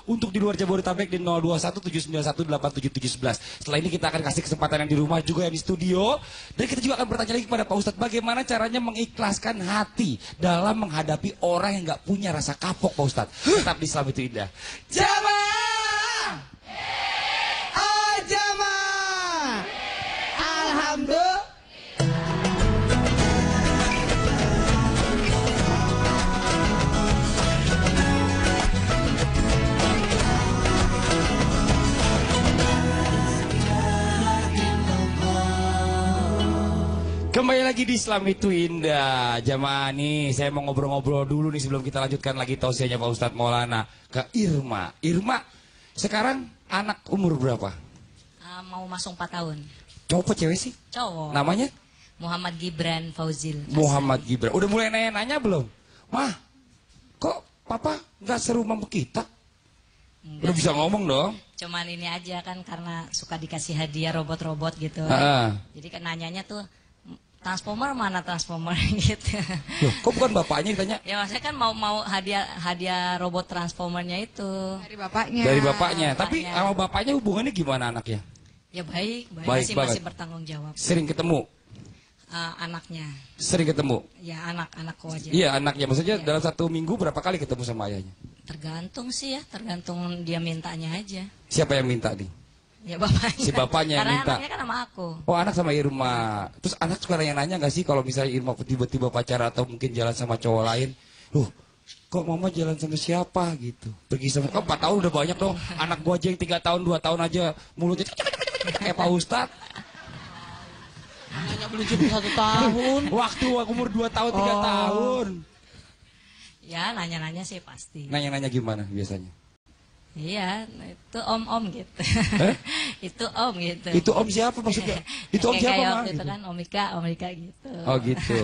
untuk di luar Jabodetabek di 0217918717. Setelah ini kita akan kasih kesempatan yang di rumah juga yang di studio, dan kita juga akan bertanya lagi kepada Pak Ustadz bagaimana caranya mengikhlaskan hati dalam menghadapi orang yang nggak punya rasa kapok, Pak Ustadz. Tetap di Islam itu Indah. Jamaah! Jamaah! Alhamdulillah. Kembali lagi di Islam itu Indah. Jamaah nih, saya mau ngobrol-ngobrol dulu nih sebelum kita lanjutkan lagi tausiahnya Pak Ustadz Maulana ke Irma. Irma, sekarang anak umur berapa? Mau masuk 4 tahun. Cowok apa cewek sih? Cowok. Namanya? Muhammad Gibran Fauzil. Muhammad Gibran. Udah mulai nanya-nanya belum? Mah, kok papa nggak serumah sama kita? Udah bisa ngomong dong. Cuman ini aja kan karena suka dikasih hadiah robot-robot gitu. Jadi kan nanyanya tuh Transformer mana Transformer gitu. Loh, kok bukan bapaknya ditanya? Ya maksudnya kan mau hadiah robot Transformernya itu. Dari bapaknya. Dari bapaknya. Tapi sama bapaknya hubungannya gimana anaknya? Ya baik Baik masih bertanggung jawab. Sering ketemu? Anaknya. Sering ketemu? Ya anakku aja. Iya anaknya, maksudnya Ya. dalam 1 minggu berapa kali ketemu sama ayahnya? Tergantung sih ya, tergantung dia mintanya aja. Siapa yang minta nih? Ya bapaknya. Si bapaknya yang Karena minta. anaknya kan sama aku. Oh anak sama Irma. Terus anak sekarang yang nanya gak sih kalau misalnya Irma tiba-tiba pacaran atau mungkin jalan sama cowok lain, kok mama jalan sama siapa gitu? Pergi sama, 4 tahun udah banyak dong. Anak gua aja yang 3 tahun 2 tahun aja mulutnya kayak Pak Ustadz. Hanya belum cukup 1 tahun. Waktu aku umur 2 tahun 3 tahun. Ya nanya-nanya sih pasti. Nanya-nanya gimana biasanya? Iya, itu om gitu. Itu om gitu. Itu om siapa maksudnya? Itu om siapa kayak mah? waktu itu kan Om Ika gitu. Oh gitu.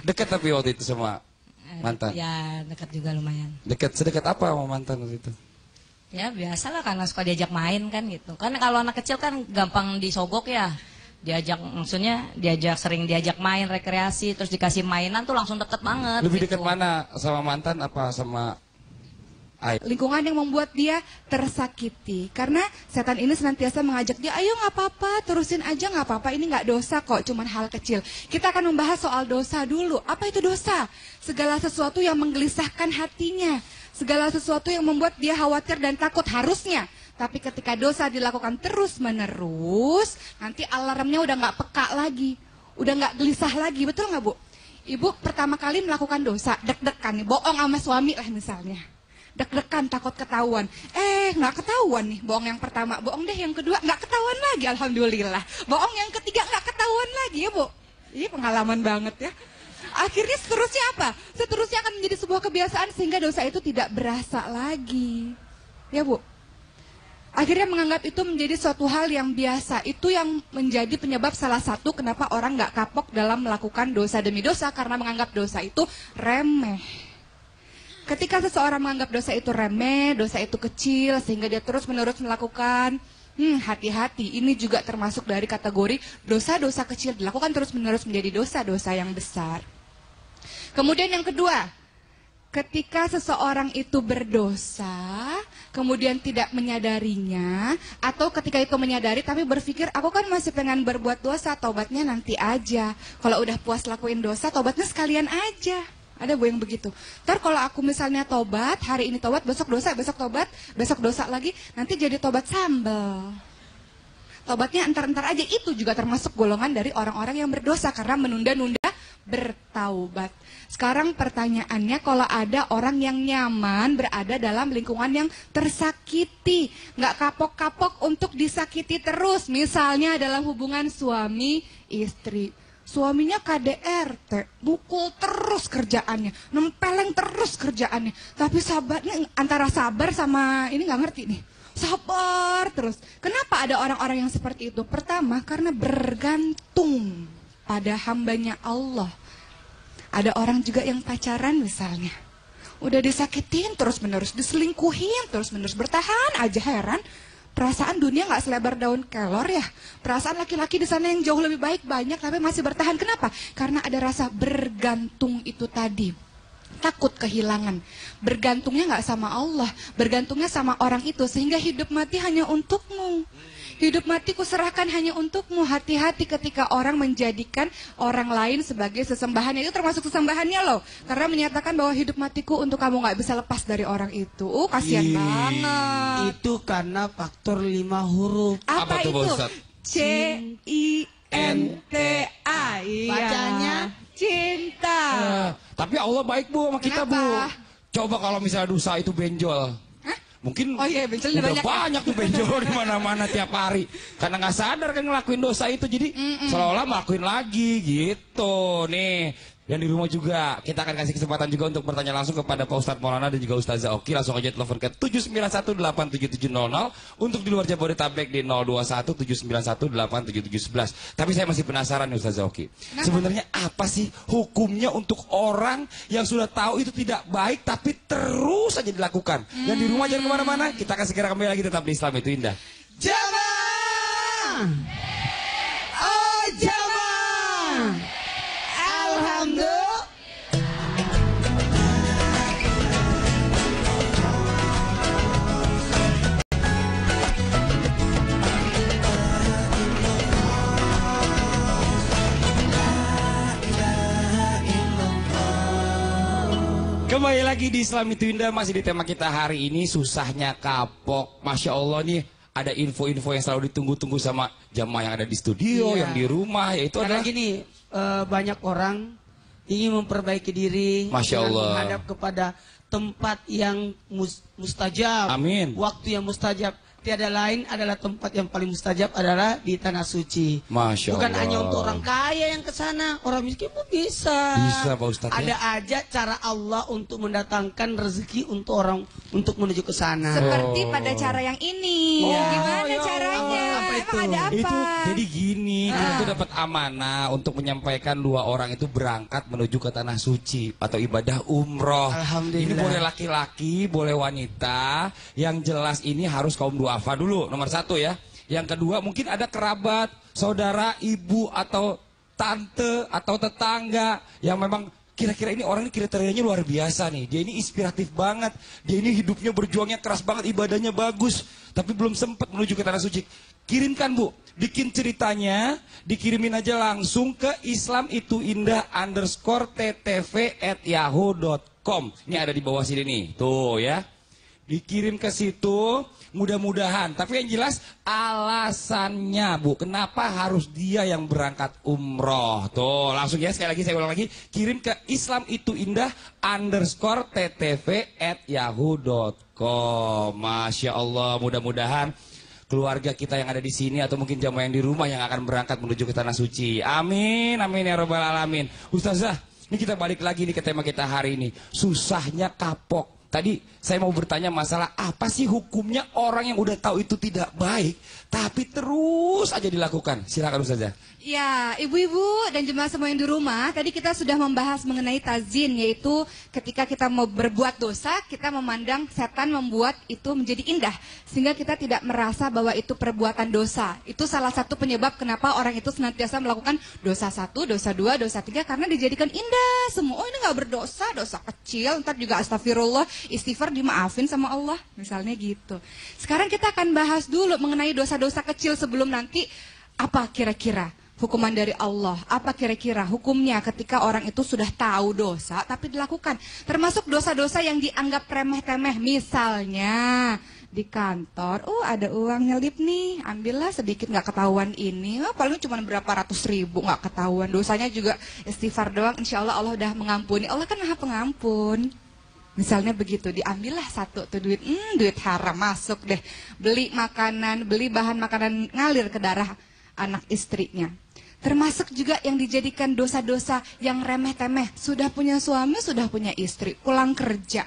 Dekat tapi waktu itu sama mantan. Ya dekat juga lumayan. Dekat sedekat apa sama mantan waktu itu? Ya biasalah karena suka diajak main kan gitu. Kan kalau anak kecil kan gampang disogok ya. Sering diajak main rekreasi terus dikasih mainan tuh langsung deket banget. Lebih gitu. dekat mana sama mantan apa sama Lingkungan yang membuat dia tersakiti. Karena setan ini senantiasa mengajak dia, ayo nggak apa-apa, terusin aja nggak apa-apa, ini nggak dosa kok, cuman hal kecil. Kita akan membahas soal dosa dulu. Apa itu dosa? Segala sesuatu yang menggelisahkan hatinya. Segala sesuatu yang membuat dia khawatir dan takut harusnya. Tapi ketika dosa dilakukan terus-menerus, nanti alarmnya udah nggak peka lagi. Udah nggak gelisah lagi, betul nggak Bu? Ibu pertama kali melakukan dosa, deg-degan nih, bohong sama suami lah misalnya. Deg-degan takut ketahuan, nggak ketahuan nih, bohong yang pertama, bohong deh yang kedua, nggak ketahuan lagi, alhamdulillah. Bohong yang ketiga nggak ketahuan lagi ya Bu. Ini pengalaman banget ya. Akhirnya seterusnya apa? Seterusnya akan menjadi sebuah kebiasaan sehingga dosa itu tidak berasa lagi. Ya Bu. Akhirnya menganggap itu menjadi suatu hal yang biasa. Itu yang menjadi penyebab salah satu kenapa orang nggak kapok dalam melakukan dosa demi dosa, karena menganggap dosa itu remeh. Ketika seseorang menganggap dosa itu remeh, dosa itu kecil, sehingga dia terus-menerus melakukan, hati-hati, ini juga termasuk dari kategori dosa-dosa kecil dilakukan terus-menerus menjadi dosa-dosa yang besar. Kemudian yang kedua, ketika seseorang itu berdosa, kemudian tidak menyadarinya, atau ketika itu menyadari tapi berpikir, aku kan masih pengen berbuat dosa, tobatnya nanti aja. Kalau udah puas lakuin dosa, tobatnya sekalian aja. Ada Bu yang begitu. Ntar kalau aku misalnya tobat, hari ini tobat, besok dosa, besok tobat, besok dosa lagi, nanti jadi tobat sambal. Tobatnya entar-entar aja, itu juga termasuk golongan dari orang-orang yang berdosa karena menunda-nunda bertaubat. Sekarang pertanyaannya, kalau ada orang yang nyaman berada dalam lingkungan yang tersakiti, nggak kapok-kapok untuk disakiti terus, misalnya dalam hubungan suami istri. Suaminya KDRT, mukul terus kerjaannya, nempeleng terus kerjaannya. Tapi sabarnya antara sabar sama ini nggak ngerti nih. Sabar terus. Kenapa ada orang-orang yang seperti itu? Pertama, karena bergantung pada hambanya Allah. Ada orang juga yang pacaran misalnya. Udah disakitin terus-menerus, diselingkuhin terus-menerus, bertahan aja, heran. Perasaan dunia nggak selebar daun kelor ya. Perasaan laki-laki di sana yang jauh lebih baik banyak tapi masih bertahan. Kenapa? Karena ada rasa bergantung itu tadi. Takut kehilangan. Bergantungnya nggak sama Allah, bergantungnya sama orang itu sehingga hidup mati hanya untukmu. Hidup mati kuserahkan hanya untukmu. Hati-hati ketika orang menjadikan orang lain sebagai sesembahannya. Itu termasuk sesembahannya loh. Karena menyatakan bahwa hidup matiku untuk kamu nggak bisa lepas dari orang itu. Kasihan banget. Itu karena faktor 5 huruf. Apa itu? C-I-N-T-A. Bacanya cinta. Tapi Allah baik Bu sama kita. Kenapa? Bu. Coba kalau misalnya dosa itu benjol. Mungkin Oh iya, benjol udah banyak. banyak tuh benjol di mana-mana tiap hari. Karena nggak sadar kan ngelakuin dosa itu, jadi seolah-olah ngelakuin lagi gitu. Nih, yang di rumah juga kita akan kasih kesempatan juga untuk bertanya langsung kepada Pak Ustadz Maulana dan juga Ustazah Oki. Langsung aja telepon ke 791877700 untuk di luar Jabodetabek di 02179187711. Tapi saya masih penasaran nih Ustazah Oki. Sebenarnya apa sih hukumnya untuk orang yang sudah tahu itu tidak baik tapi terus saja dilakukan? Yang di rumah jangan kemana-mana. Kita akan segera kembali lagi tetap di Islam Itu Indah. Jamaah. Oh jamaah. Alhamdulillah. Kembali lagi di Islam Itu Indah, masih di tema kita hari ini, susahnya kapok. Masya Allah nih, ada info-info yang selalu ditunggu-tunggu sama jamaah yang ada di studio, Iya. yang di rumah, yaitu Karena adalah gini, banyak orang ingin memperbaiki diri Masya dengan Allah. menghadap kepada tempat yang mustajab. Amin. Waktu yang mustajab. Tiada lain adalah tempat yang paling mustajab adalah di tanah suci. Masya Bukan Allah. hanya untuk orang kaya yang ke sana, orang miskin pun bisa. Bisa, Pak Ustadz, ya? Ada aja cara Allah untuk mendatangkan rezeki untuk orang untuk menuju ke sana. Seperti pada cara yang ini. Oh, Gimana ya Allah. caranya? Apa itu? Emang ada apa? Itu jadi gini, kita tuh dapat amanah untuk menyampaikan 2 orang itu berangkat menuju ke tanah suci atau ibadah umroh. Alhamdulillah. Ini boleh laki-laki, boleh wanita. Yang jelas ini harus kaum duafa dulu, nomor 1 ya. Yang kedua mungkin ada kerabat, saudara, ibu atau tante atau tetangga yang memang kira-kira ini orang ini kriterianya luar biasa nih. Dia ini inspiratif banget. Dia ini hidupnya berjuangnya keras banget, ibadahnya bagus, tapi belum sempat menuju ke tanah suci. Kirimkan Bu, bikin ceritanya, dikirimin aja langsung ke islamituindah_ttv@yahoo.com. Ini ada di bawah sini nih, tuh ya. Dikirim ke situ, mudah-mudahan. Tapi yang jelas alasannya Bu, kenapa harus dia yang berangkat umroh? Tuh, langsung ya, sekali lagi saya ulang lagi. Kirim ke islamituindah_ttv@yahoo.com. Masya Allah, mudah-mudahan keluarga kita yang ada di sini atau mungkin jamaah yang di rumah yang akan berangkat menuju ke tanah suci. Amin, amin ya robbal alamin. Ustazah, ini kita balik lagi nih ke tema kita hari ini. Susahnya kapok. Tadi saya mau bertanya masalah apa sih hukumnya orang yang udah tahu itu tidak baik tapi terus aja dilakukan. Silakan Ustazah. Ya, ibu-ibu dan jemaah semua yang di rumah, tadi kita sudah membahas mengenai tazin, yaitu ketika kita mau berbuat dosa, kita memandang setan membuat itu menjadi indah, sehingga kita tidak merasa bahwa itu perbuatan dosa. Itu salah satu penyebab kenapa orang itu senantiasa melakukan dosa 1, dosa 2, dosa 3, karena dijadikan indah semua. Oh, ini nggak berdosa, dosa kecil, ntar juga astagfirullah, istighfar dimaafin sama Allah, misalnya gitu. Sekarang kita akan bahas dulu mengenai dosa-dosa kecil sebelum nanti apa kira-kira hukuman dari Allah, apa kira-kira hukumnya ketika orang itu sudah tahu dosa tapi dilakukan. Termasuk dosa-dosa yang dianggap remeh-temeh, misalnya di kantor, ada uang nyelip nih, ambillah sedikit nggak ketahuan ini, paling cuma berapa ratus ribu nggak ketahuan, dosanya juga istighfar doang, insya Allah Allah udah mengampuni, Allah kan maha pengampun. Misalnya begitu, diambillah satu tuh duit, duit haram masuk deh, beli makanan, beli bahan makanan ngalir ke darah anak istrinya. Termasuk juga yang dijadikan dosa-dosa yang remeh-temeh. Sudah punya suami, sudah punya istri, pulang kerja.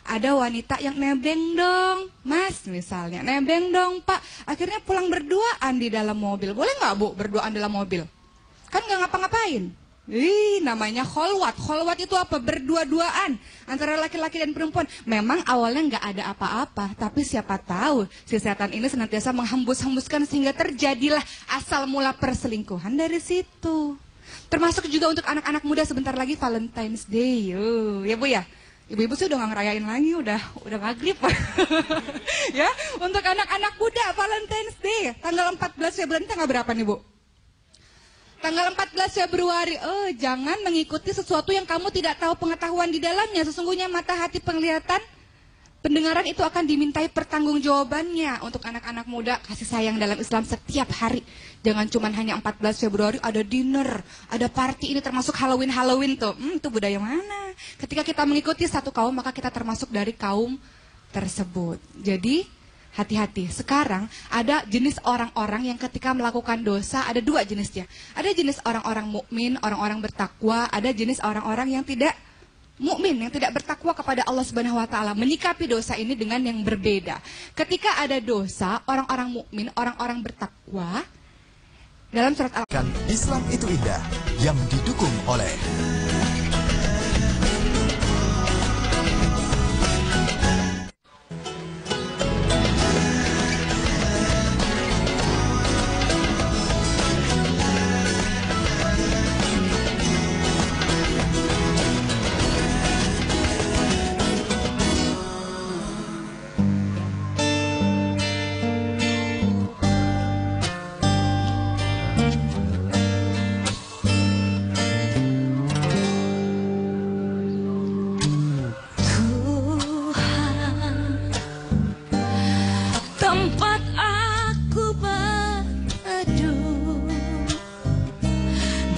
Ada wanita yang nebeng dong, Mas misalnya, nebeng dong Pak. Akhirnya pulang berduaan di dalam mobil. Boleh nggak Bu berduaan dalam mobil? Kan nggak ngapa-ngapain. Namanya kholwat. Kholwat itu apa? Berdua-duaan antara laki-laki dan perempuan. Memang awalnya nggak ada apa-apa, tapi siapa tahu si setan ini senantiasa menghembus-hembuskan sehingga terjadilah asal mula perselingkuhan dari situ. Termasuk juga untuk anak-anak muda, sebentar lagi Valentine's Day. Ya Bu ya. Ibu-ibu sih udah nggak ngerayain lagi, udah maghrib. Ya, untuk anak-anak muda Valentine's Day tanggal 14 Februari, tanggal berapa nih Bu? Tanggal 14 Februari, jangan mengikuti sesuatu yang kamu tidak tahu pengetahuan di dalamnya. Sesungguhnya mata, hati, penglihatan, pendengaran itu akan dimintai pertanggungjawabannya. Untuk anak-anak muda, kasih sayang dalam Islam setiap hari. Jangan cuma hanya 14 Februari ada dinner, ada party, ini termasuk Halloween tuh. Itu budaya mana? Ketika kita mengikuti satu kaum, maka kita termasuk dari kaum tersebut. Jadi hati-hati. Sekarang ada jenis orang-orang yang ketika melakukan dosa ada dua jenisnya. Ada jenis orang-orang mukmin, orang-orang bertakwa, ada jenis orang-orang yang tidak mukmin, yang tidak bertakwa kepada Allah Subhanahu wa taala. Menyikapi dosa ini dengan yang berbeda. Ketika ada dosa, orang-orang mukmin, orang-orang bertakwa dalam surat Islam itu indah yang didukung oleh tempat aku berteduh,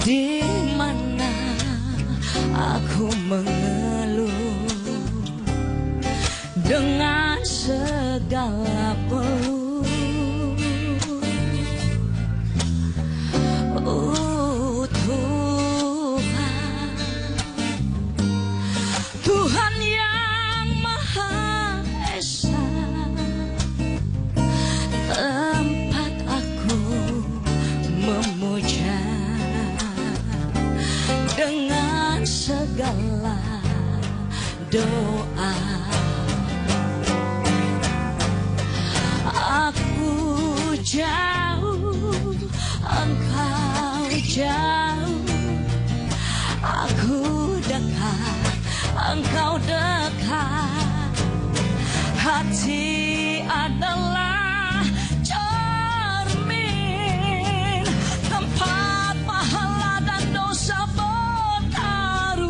di mana aku mengeluh dengan segala peluh. Tuhan, Tuhan yang Maha Esa, tempat aku memuja dengan segala doa. Aku jauh, engkau jauh, aku dekat, engkau dekat. Hati adalah cermin, tempat pahala dan dosa bertaruh.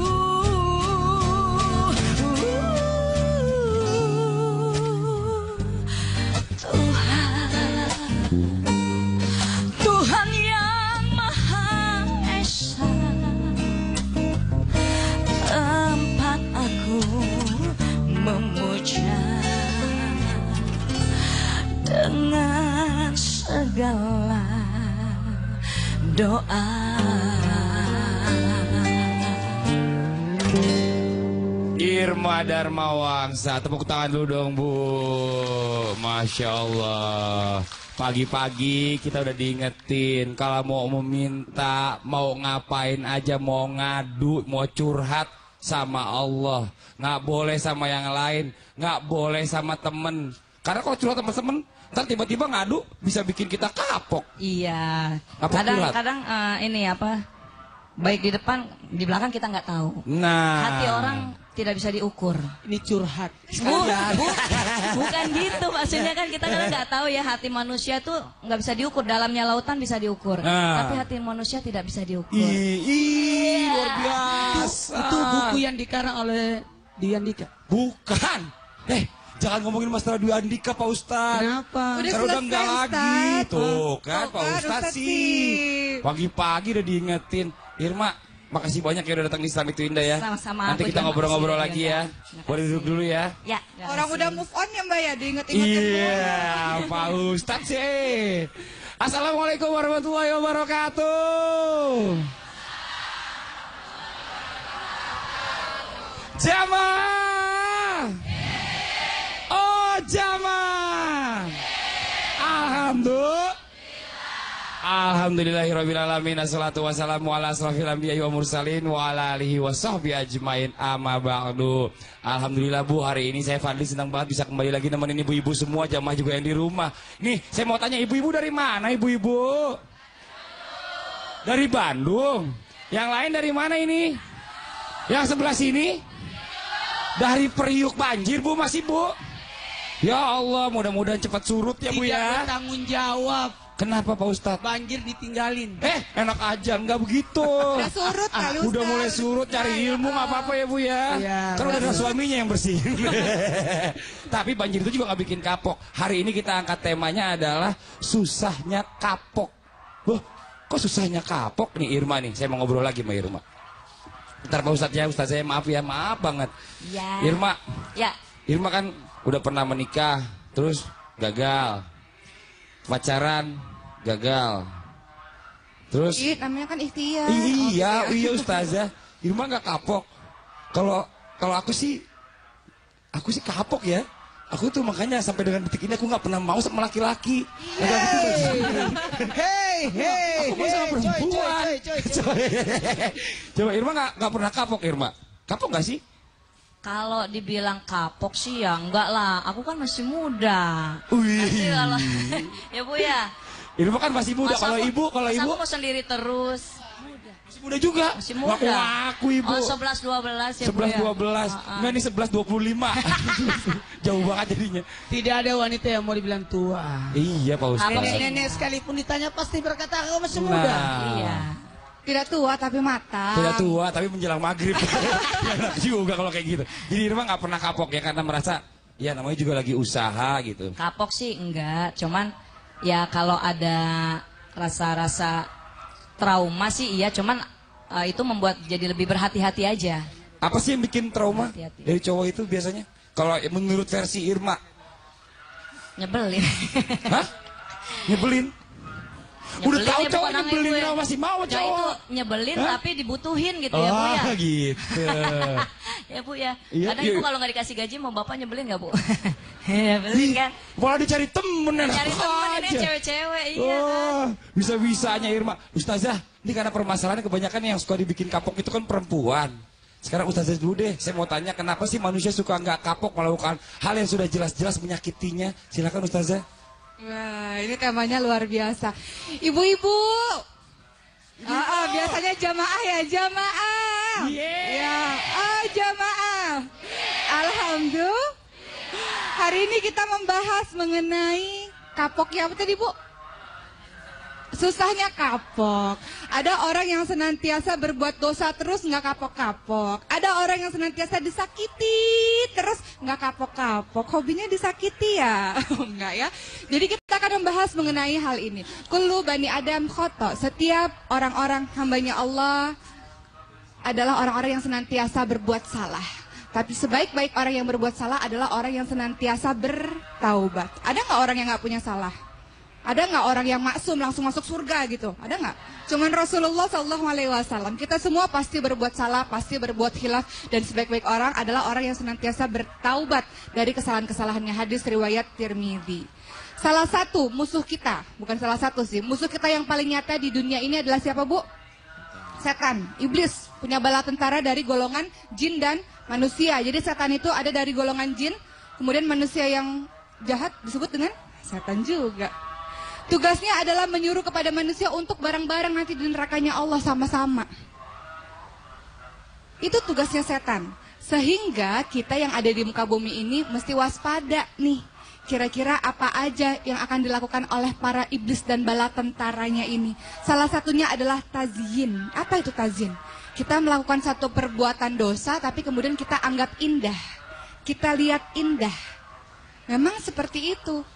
Tuhan yang Maha Esa, tempat aku memuja dengan segala doa. Irma Darmawangsa, tepuk tangan dulu dong Bu. Masya Allah. Pagi-pagi kita udah diingetin kalau mau meminta, mau ngapain aja, mau ngadu, mau curhat sama Allah, nggak boleh sama yang lain, nggak boleh sama temen. Karena kalau curhat sama temen, ntar tiba-tiba ngadu bisa bikin kita kapok. Iya. Kapok curhat. Kadang-kadang ini apa? Baik di depan, di belakang kita nggak tahu. Nah, Hati orang tidak bisa diukur. Ini curhat. Bukan gitu, maksudnya kan kita kan nggak tahu ya, hati manusia tuh nggak bisa diukur. Dalamnya lautan bisa diukur, tapi hati manusia tidak bisa diukur. Luar biasa. Itu buku yang dikarang oleh Dwi Andika. Bukan. Jangan ngomongin masalah Dwi Andika, Pak Ustadz. Kenapa? Karena udah enggak lagi. Tuh kan, Pak Ustadz sih. Pagi-pagi udah diingetin. Irma, makasih banyak ya udah datang di Islam itu indah ya. Sama-sama. Nanti kita ngobrol-ngobrol lagi ya. Boleh duduk dulu ya. Ya. Orang udah move on ya Mbak ya, diinget-ingetin. Iya, Pak Ustadz sih. Assalamualaikum warahmatullahi wabarakatuh. Jamaah. Oh, jamaah. Alhamdulillahirrabbilalamin. Assalatu wassalamu ala asrafil anbiya'i wa mursalin wa ala alihi wa sahbihi ajmain, amma ba'du. Alhamdulillah Bu, hari ini saya Fadli senang banget bisa kembali lagi nemenin ibu-ibu semua, jamaah juga yang di rumah. Nih, saya mau tanya ibu-ibu dari mana ibu-ibu? Dari Bandung. Yang lain dari mana ini? Yang sebelah sini? Dari Periuk banjir Bu, masih Bu? Ya Allah, mudah-mudahan cepat surut ya Bu ya. Tidak bertanggung jawab. Kenapa Pak Ustadz? Banjir ditinggalin. Enak aja, nggak begitu. Udah surut kali Ustadz. Udah mulai surut, cari ilmu nggak apa-apa ya Bu ya. Kan udah ada suaminya yang bersihin. Tapi banjir itu juga nggak bikin kapok. Hari ini kita angkat temanya adalah susahnya kapok. Loh, kok susahnya kapok nih Irma nih? Saya mau ngobrol lagi sama Irma. Ntar Pak Ustadz ya, Ustadz saya maaf ya, maaf banget. Ya. Irma. Ya. Irma kan udah pernah menikah, terus gagal. Pacaran, gagal. Terus namanya kan ikhtiar. Iya, iya Ustazah. Irma nggak kapok. Kalau aku sih kapok ya. Aku tuh makanya sampai dengan detik ini aku nggak pernah mau sama laki-laki. Hei, Aku mau sama perempuan. Coba Irma nggak pernah kapok Irma. Kapok nggak sih? Kalau dibilang kapok sih ya enggak lah, aku kan masih muda. Wih. Nanti kalau ya Bu ya. Irma kan masih muda. Masa Kalau ibu aku mau sendiri terus. masih muda juga. Masih muda. Aku ibu. Oh 11-12 ya Bu 11-12. ya. Enggak nih 11-25. Jauh banget jadinya. Tidak ada wanita yang mau dibilang tua. Iya Pak Ustaz. Nenek-nenek sekalipun ditanya pasti berkata aku masih muda. Iya. Tidak tua tapi matang. Tidak tua tapi menjelang maghrib. Enak juga kalau kayak gitu. Jadi Irma nggak pernah kapok ya karena merasa ya namanya juga lagi usaha gitu. Kapok sih enggak, cuman ya kalau ada rasa-rasa trauma sih iya, cuman itu membuat jadi lebih berhati-hati aja. Apa sih yang bikin trauma Hati-hati. dari cowok itu biasanya? Kalau menurut versi Irma? Nyebelin. Hah? Nyebelin? Udah tahu ya, cowok bukan nyebelin gue. kenapa masih mau Nah, cowok? itu nyebelin Hah? tapi dibutuhin gitu ya Bu ya. Gitu. Ya Bu ya. Iya, Kadang iya. Ibu kalau nggak dikasih gaji mau Bapak nyebelin nggak Bu? Nyebelin kan. Malah dicari temen enak Cari temen ini aja. cewek-cewek iya kan. Oh, bisa-bisanya Irma. Ustazah, ini karena permasalahannya kebanyakan yang suka dibikin kapok itu kan perempuan. Sekarang Ustazah dulu deh, saya mau tanya kenapa sih manusia suka nggak kapok melakukan hal yang sudah jelas-jelas menyakitinya? Silakan Ustazah. Wah, ini temanya luar biasa. Ibu-ibu. Biasanya jamaah ya, jamaah. Ya, jamaah. Alhamdulillah. Hari ini kita membahas mengenai kapok ya apa tadi Bu? Susahnya kapok. Ada orang yang senantiasa berbuat dosa terus nggak kapok-kapok. Ada orang yang senantiasa disakiti terus nggak kapok-kapok. Hobinya disakiti ya? Enggak ya. Jadi kita akan membahas mengenai hal ini. Kullu bani Adam khoto. Setiap orang-orang hambanya Allah adalah orang-orang yang senantiasa berbuat salah. Tapi sebaik-baik orang yang berbuat salah adalah orang yang senantiasa bertaubat. Ada nggak orang yang nggak punya salah? Ada nggak orang yang maksum langsung masuk surga gitu? Ada nggak? Cuman Rasulullah SAW. Kita semua pasti berbuat salah, pasti berbuat khilaf, dan sebaik-baik orang adalah orang yang senantiasa bertaubat dari kesalahan-kesalahannya. Hadis riwayat Tirmidzi. Salah satu musuh kita, bukan salah satu sih, musuh kita yang paling nyata di dunia ini adalah siapa Bu? Setan, iblis, punya bala tentara dari golongan jin dan manusia. Jadi setan itu ada dari golongan jin, kemudian manusia yang jahat disebut dengan setan juga. Tugasnya adalah menyuruh kepada manusia untuk bareng-bareng nanti di nerakanya Allah sama-sama. Itu tugasnya setan. Sehingga kita yang ada di muka bumi ini mesti waspada nih. Kira-kira apa aja yang akan dilakukan oleh para iblis dan bala tentaranya ini. Salah satunya adalah tazyin. Apa itu tazyin? Kita melakukan satu perbuatan dosa tapi kemudian kita anggap indah. Kita lihat indah. Memang seperti itu.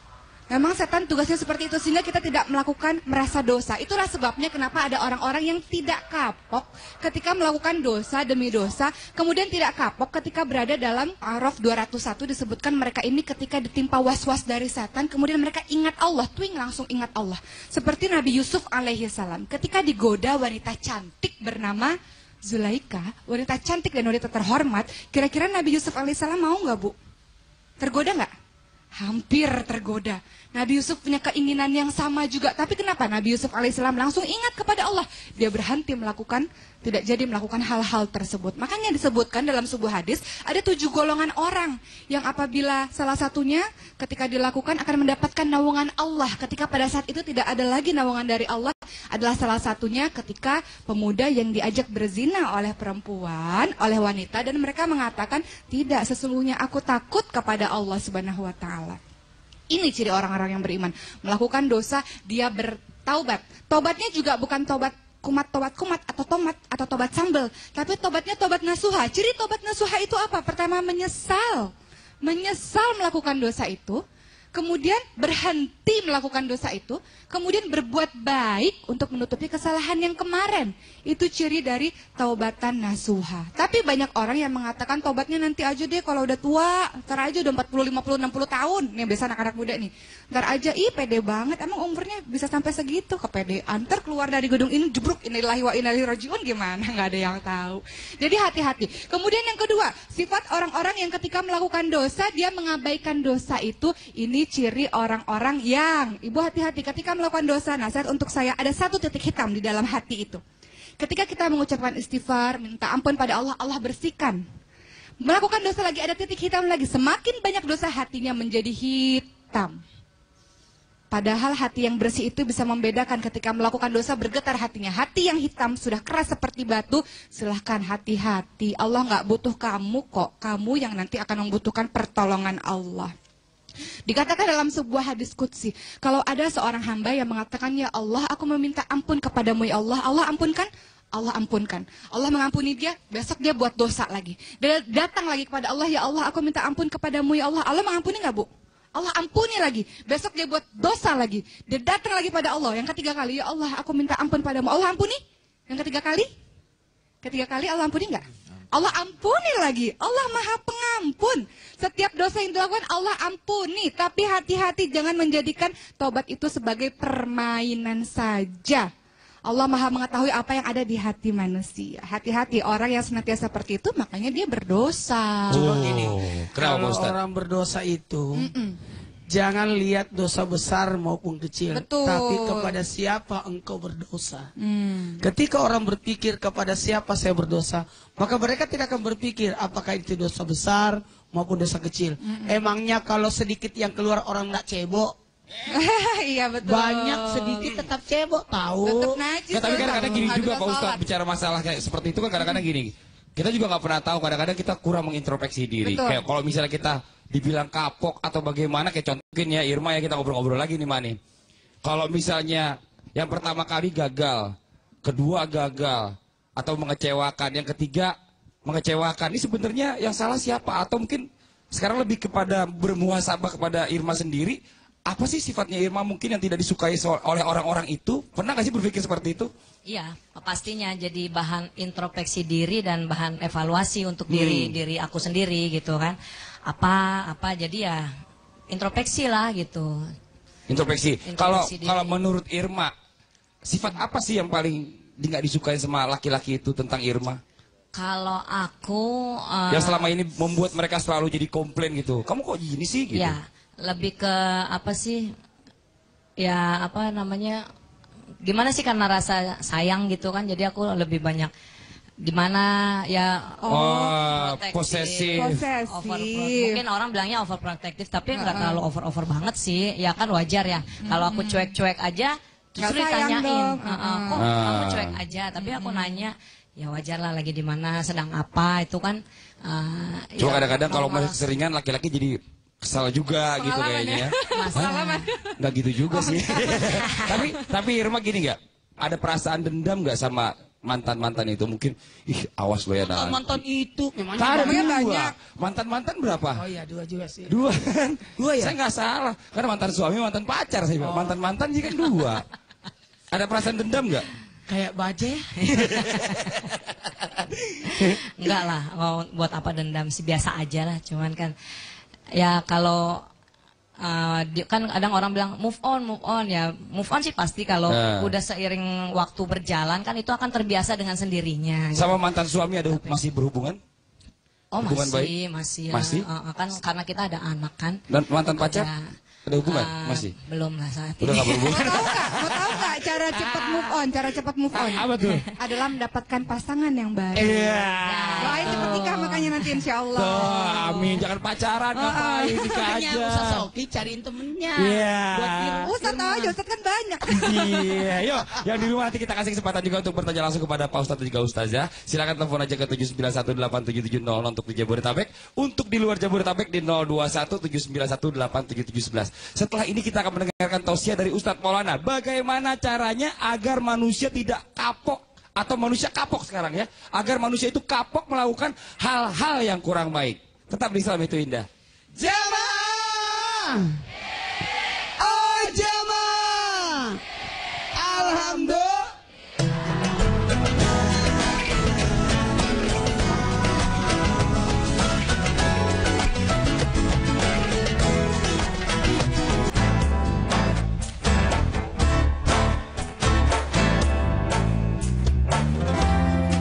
Memang setan tugasnya seperti itu sehingga kita tidak melakukan merasa dosa. Itulah sebabnya kenapa ada orang-orang yang tidak kapok ketika melakukan dosa demi dosa, kemudian tidak kapok ketika berada dalam Araf 201 disebutkan mereka ini ketika ditimpa was-was dari setan, kemudian mereka ingat Allah, twing langsung ingat Allah. Seperti Nabi Yusuf alaihissalam ketika digoda wanita cantik bernama Zulaika, wanita cantik dan wanita terhormat, kira-kira Nabi Yusuf alaihissalam mau nggak Bu? Tergoda nggak? Hampir tergoda. Nabi Yusuf punya keinginan yang sama juga. Tapi kenapa Nabi Yusuf alaihissalam langsung ingat kepada Allah? Dia berhenti melakukan, tidak jadi melakukan hal-hal tersebut. Makanya disebutkan dalam sebuah hadis, ada 7 golongan orang yang apabila salah satunya ketika dilakukan akan mendapatkan naungan Allah. Ketika pada saat itu tidak ada lagi naungan dari Allah, adalah salah satunya ketika pemuda yang diajak berzina oleh perempuan, oleh wanita, dan mereka mengatakan, tidak, sesungguhnya aku takut kepada Allah Subhanahu wa Ta'ala. Ini ciri orang-orang yang beriman. Melakukan dosa, dia bertaubat. Taubatnya juga bukan tobat kumat atau tomat atau tobat sambal, tapi tobatnya tobat nasuha. Ciri tobat nasuha itu apa? Pertama, menyesal. Menyesal melakukan dosa itu. kemudian berhenti melakukan dosa itu, kemudian berbuat baik untuk menutupi kesalahan yang kemarin. Itu ciri dari taubatan nasuha. Tapi banyak orang yang mengatakan taubatnya nanti aja deh kalau udah tua, ntar aja udah 40, 50, 60 tahun. Nih biasa anak-anak muda nih. Ntar aja, pede banget, emang umurnya bisa sampai segitu, kepedean. Ntar keluar dari gedung ini, jebruk, innalillahi wa inna ilaihi rajiun, gimana? Nggak ada yang tahu. Jadi hati-hati. Kemudian yang kedua, sifat orang-orang yang ketika melakukan dosa, dia mengabaikan dosa itu. Ini ciri orang-orang yang, ibu hati-hati ketika melakukan dosa. Nasihat untuk saya, ada satu titik hitam di dalam hati itu. Ketika kita mengucapkan istighfar, minta ampun pada Allah, Allah bersihkan. Melakukan dosa lagi, ada titik hitam lagi. Semakin banyak dosa, hatinya menjadi hitam. Padahal hati yang bersih itu bisa membedakan ketika melakukan dosa, bergetar hatinya. Hati yang hitam sudah keras seperti batu, silahkan hati-hati. Allah nggak butuh kamu kok. Kamu yang nanti akan membutuhkan pertolongan Allah. Dikatakan dalam sebuah hadis qudsi, kalau ada seorang hamba yang mengatakan, ya Allah, aku meminta ampun kepadamu ya Allah. Allah ampunkan, Allah ampunkan. Allah mengampuni dia, besok dia buat dosa lagi. Dia datang lagi kepada Allah, ya Allah, aku minta ampun kepadamu ya Allah. Allah mengampuni nggak, Bu? Allah ampuni lagi. Besok dia buat dosa lagi. Dia datang lagi pada Allah. Yang ketiga kali, ya Allah, aku minta ampun padamu. Allah ampuni? Yang ketiga kali? Ketiga kali Allah ampuni nggak? Allah ampuni lagi. Allah Maha Pengampun. Setiap dosa yang dilakukan Allah ampuni. Tapi hati-hati, jangan menjadikan tobat itu sebagai permainan saja. Allah Maha mengetahui apa yang ada di hati manusia. Hati-hati, orang yang senantiasa seperti itu, makanya dia berdosa. Coba gini, kalau orang berdosa itu, jangan lihat dosa besar maupun kecil. Betul. Tapi kepada siapa engkau berdosa. Ketika orang berpikir kepada siapa saya berdosa, maka mereka tidak akan berpikir apakah itu dosa besar maupun dosa kecil. Emangnya kalau sedikit yang keluar orang nak cebok? Iya betul. Banyak sedikit tetap cebok, tahu. Tetap najis. Tapi kadang-kadang gini juga Pak Ustadz, sholat. bicara masalah kayak seperti itu kan kadang-kadang gini. Kita juga nggak pernah tahu, kadang-kadang kita kurang mengintrospeksi diri. Betul. Kayak kalau misalnya kita dibilang kapok atau bagaimana, kayak contohin ya Irma ya, kita ngobrol-ngobrol lagi nih Mani. Kalau misalnya yang pertama kali gagal, kedua gagal, atau mengecewakan, yang ketiga mengecewakan, ini sebenarnya yang salah siapa? Atau mungkin sekarang lebih kepada bermuhasabah kepada Irma sendiri. Apa sih sifatnya Irma mungkin yang tidak disukai oleh orang-orang itu? Pernah nggak sih berpikir seperti itu? Iya, pastinya jadi bahan introspeksi diri dan bahan evaluasi untuk diri aku sendiri gitu kan. Apa jadi ya introspeksi lah gitu. Introspeksi. Kalau menurut Irma, sifat apa sih yang paling nggak disukai sama laki-laki itu tentang Irma? Kalau aku yang selama ini membuat mereka selalu jadi komplain gitu. Kamu kok gini sih gitu? Ya, lebih ke apa sih? Ya apa namanya? Gimana sih, karena rasa sayang gitu kan. Jadi aku lebih banyak gimana ya posesif. Mungkin orang bilangnya overprotective, tapi nggak terlalu over banget sih. Ya kan wajar ya. Kalau aku cuek-cuek aja justru ditanyain, kok kamu cuek aja, tapi aku nanya ya wajar lah, lagi di mana, sedang apa, itu kan. Cuma ya, kadang-kadang kalau masih keseringan laki-laki jadi kesal juga gitu kayaknya ya. Nggak gitu juga sih. tapi Irma gini nggak? Ada perasaan dendam nggak sama mantan-mantan itu? Mungkin awas lo ya. Mantan itu memangnya banyak. Mantan-mantan berapa? Oh iya, 2 juga sih. 2 kan? 2 ya? Saya nggak salah. Karena mantan suami, mantan pacar saya bilang. Mantan-mantan sih kan 2. Ada perasaan dendam nggak? Kayak baje. Enggak lah, buat apa dendam sih, biasa aja lah. Cuman kan ya kalau kan kadang orang bilang move on ya, move on sih pasti kalau udah seiring waktu berjalan kan itu akan terbiasa dengan sendirinya. Sama mantan suami ada masih berhubungan? Oh hubungan masih masih? Kan karena kita ada anak kan. Dan mantan pacar ada hubungan masih? Belum lah saat ini. Udah nggak berhubungan? Mau tahu nggak cara cepat move on? Cara cepat move on apa tuh? adalah mendapatkan pasangan yang baru. Iya. Doain cepat nikah makanya nanti insya Allah. Tuh, amin. Jangan pacaran, ngapain nikah aja. Ustaz Soki cariin temennya. Iya. Ustaz aja, Ustaz kan banyak. Iya, yuk. Yang di rumah nanti kita kasih kesempatan juga untuk bertanya langsung kepada Pak Ustadz dan juga Ustazah. Silakan telepon aja ke 7918770 untuk di Jabodetabek. Untuk di luar Jabodetabek di 0217918711. Setelah ini kita akan mendengarkan tausiah dari Ustadz Maulana. Bagaimana caranya agar manusia tidak kapok, atau manusia kapok sekarang ya, agar manusia itu kapok melakukan hal-hal yang kurang baik. Tetap di Islam itu indah. Jamaah Alhamdulillah.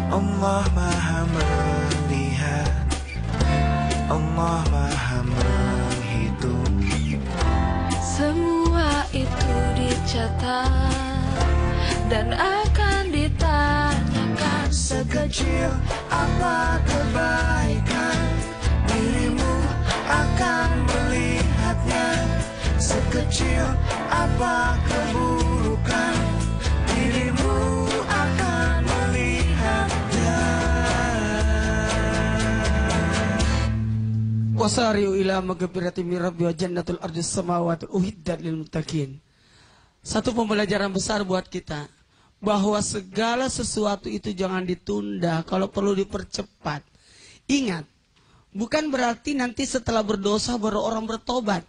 Allah Maha melihat, Allah Maha menghitung. Semua itu dicatat dan akan ditanyakan. Sekecil apa kebaikan, dirimu akan melihatnya. Sekecil apa keburukan, dirimu akan melihatnya. Wasari'u ila magfirati min rabbi wa jannatul ardis samawati uhiddat lil muttaqin. Satu pembelajaran besar buat kita bahwa segala sesuatu itu jangan ditunda, kalau perlu dipercepat. Ingat, bukan berarti nanti setelah berdosa baru orang bertobat.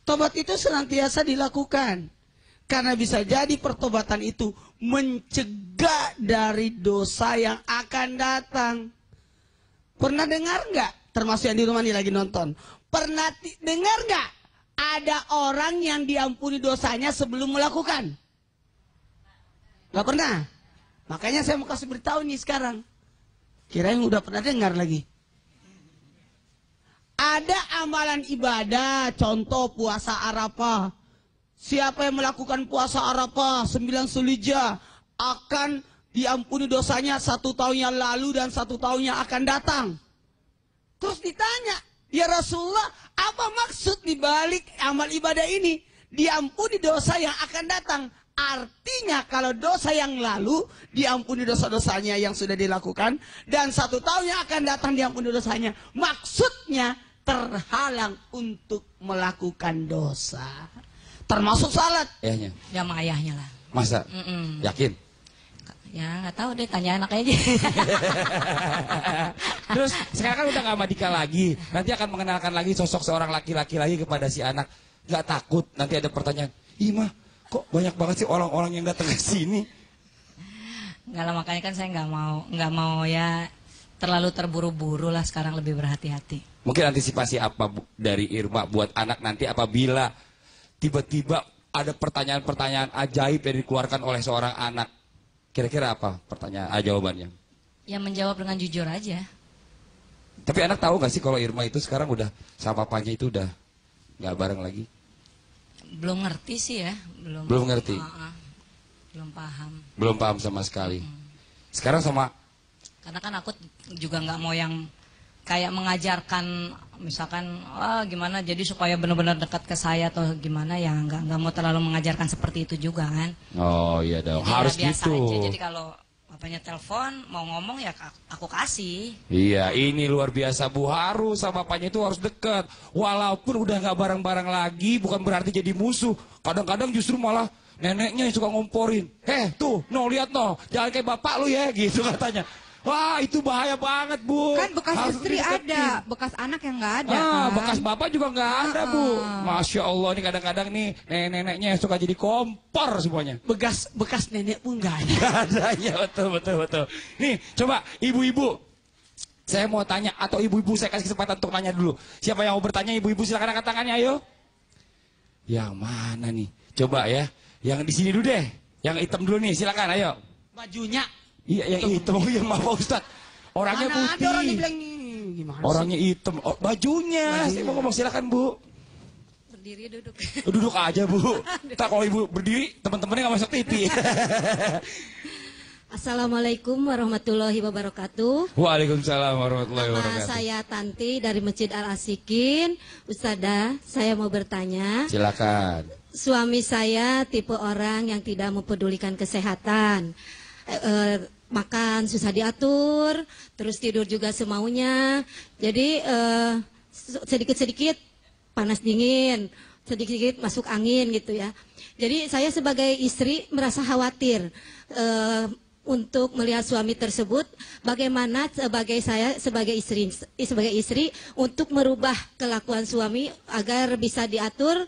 Tobat itu senantiasa dilakukan. Karena bisa jadi pertobatan itu mencegah dari dosa yang akan datang. Pernah dengar nggak? Termasuk yang di rumah ini lagi nonton. Pernah dengar nggak? Ada orang yang diampuni dosanya sebelum melakukan? Nggak pernah. Makanya saya mau kasih beritahu nih sekarang. Kirain udah pernah dengar lagi. Ada amalan ibadah, contoh puasa Arafah. Siapa yang melakukan puasa Arafah 9 Zulhijjah akan diampuni dosanya 1 tahun yang lalu dan 1 tahun yang akan datang. Terus ditanya, ya Rasulullah, apa maksud dibalik amal ibadah ini? Diampuni dosa yang akan datang. Artinya kalau dosa yang lalu diampuni dosa-dosanya yang sudah dilakukan, dan 1 tahun yang akan datang diampuni dosanya. Maksudnya terhalang untuk melakukan dosa. Termasuk salat. Ayahnya. Ya sama ayahnya lah. Masa? Yakin? Ya nggak tahu deh, tanya anak aja. Terus sekarang kan udah gak Madika lagi. Nanti akan mengenalkan lagi sosok seorang laki-laki lagi kepada si anak. Gak takut nanti ada pertanyaan, ih mah kok banyak banget sih orang-orang yang datang ke sini? Nggak lah, makanya kan saya nggak mau ya terlalu terburu-buru lah, sekarang lebih berhati-hati. Mungkin antisipasi apa dari Irma buat anak nanti apabila tiba-tiba ada pertanyaan-pertanyaan ajaib yang dikeluarkan oleh seorang anak? Kira-kira apa pertanyaan jawabannya? Ya menjawab dengan jujur aja. Tapi anak tahu gak sih kalau Irma itu sekarang udah sama papanya itu udah gak bareng lagi? Belum ngerti sih ya. Belum ngerti? Belum paham. Belum paham sama sekali. Sekarang sama... Karena kan aku juga nggak mau yang kayak mengajarkan misalkan gimana jadi supaya benar-benar dekat ke saya atau gimana, ya nggak mau terlalu mengajarkan seperti itu juga kan. Oh iya dong, Jadi harus ya biasa gitu. aja. Jadi kalau bapaknya telepon mau ngomong ya aku kasih. Iya, ini luar biasa Bu, harus sama bapaknya itu harus dekat. Walaupun udah nggak bareng-bareng lagi, bukan berarti jadi musuh. Kadang-kadang justru malah neneknya yang suka ngomporin. Tuh, no lihat no, jangan kayak bapak lu ya, gitu katanya. Wah, itu bahaya banget Bu. Kan bekas Harus istri dideketin. ada, bekas anak yang nggak ada. Kan? Bekas bapak juga nggak ada Bu. Masya Allah, ini kadang-kadang nih nenek-neneknya suka jadi kompor semuanya. Bekas nenek pun nggak ada. Nggak ada, ya betul. Nih, coba ibu-ibu. Saya mau tanya, atau ibu-ibu saya kasih kesempatan untuk nanya dulu. Siapa yang mau bertanya, ibu-ibu silakan angkat tangannya, ayo. Yang mana nih? Coba ya, yang di sini dulu deh. Yang hitam dulu nih, silakan, ayo. Bajunya. Iya, yang hitam. Oh iya, maaf Pak Ustadz. Orangnya Mana putih. ada orang dibilang gimana Orangnya sih? hitam. Oh, bajunya. Saya mau ngomong, silakan Bu. Berdiri duduk. Duduk aja Bu. Tak kalau ibu berdiri, teman-temannya nggak masuk TV. Assalamualaikum warahmatullahi wabarakatuh. Waalaikumsalam warahmatullahi Nama wabarakatuh. saya Tanti dari Masjid Al-Asikin. Ustadzah, saya mau bertanya. Silakan. Suami saya tipe orang yang tidak mempedulikan kesehatan. Makan susah diatur, terus tidur juga semaunya. Jadi sedikit-sedikit panas dingin, sedikit-sedikit masuk angin gitu ya. Jadi saya sebagai istri merasa khawatir untuk melihat suami tersebut. Bagaimana sebagai istri untuk merubah kelakuan suami agar bisa diatur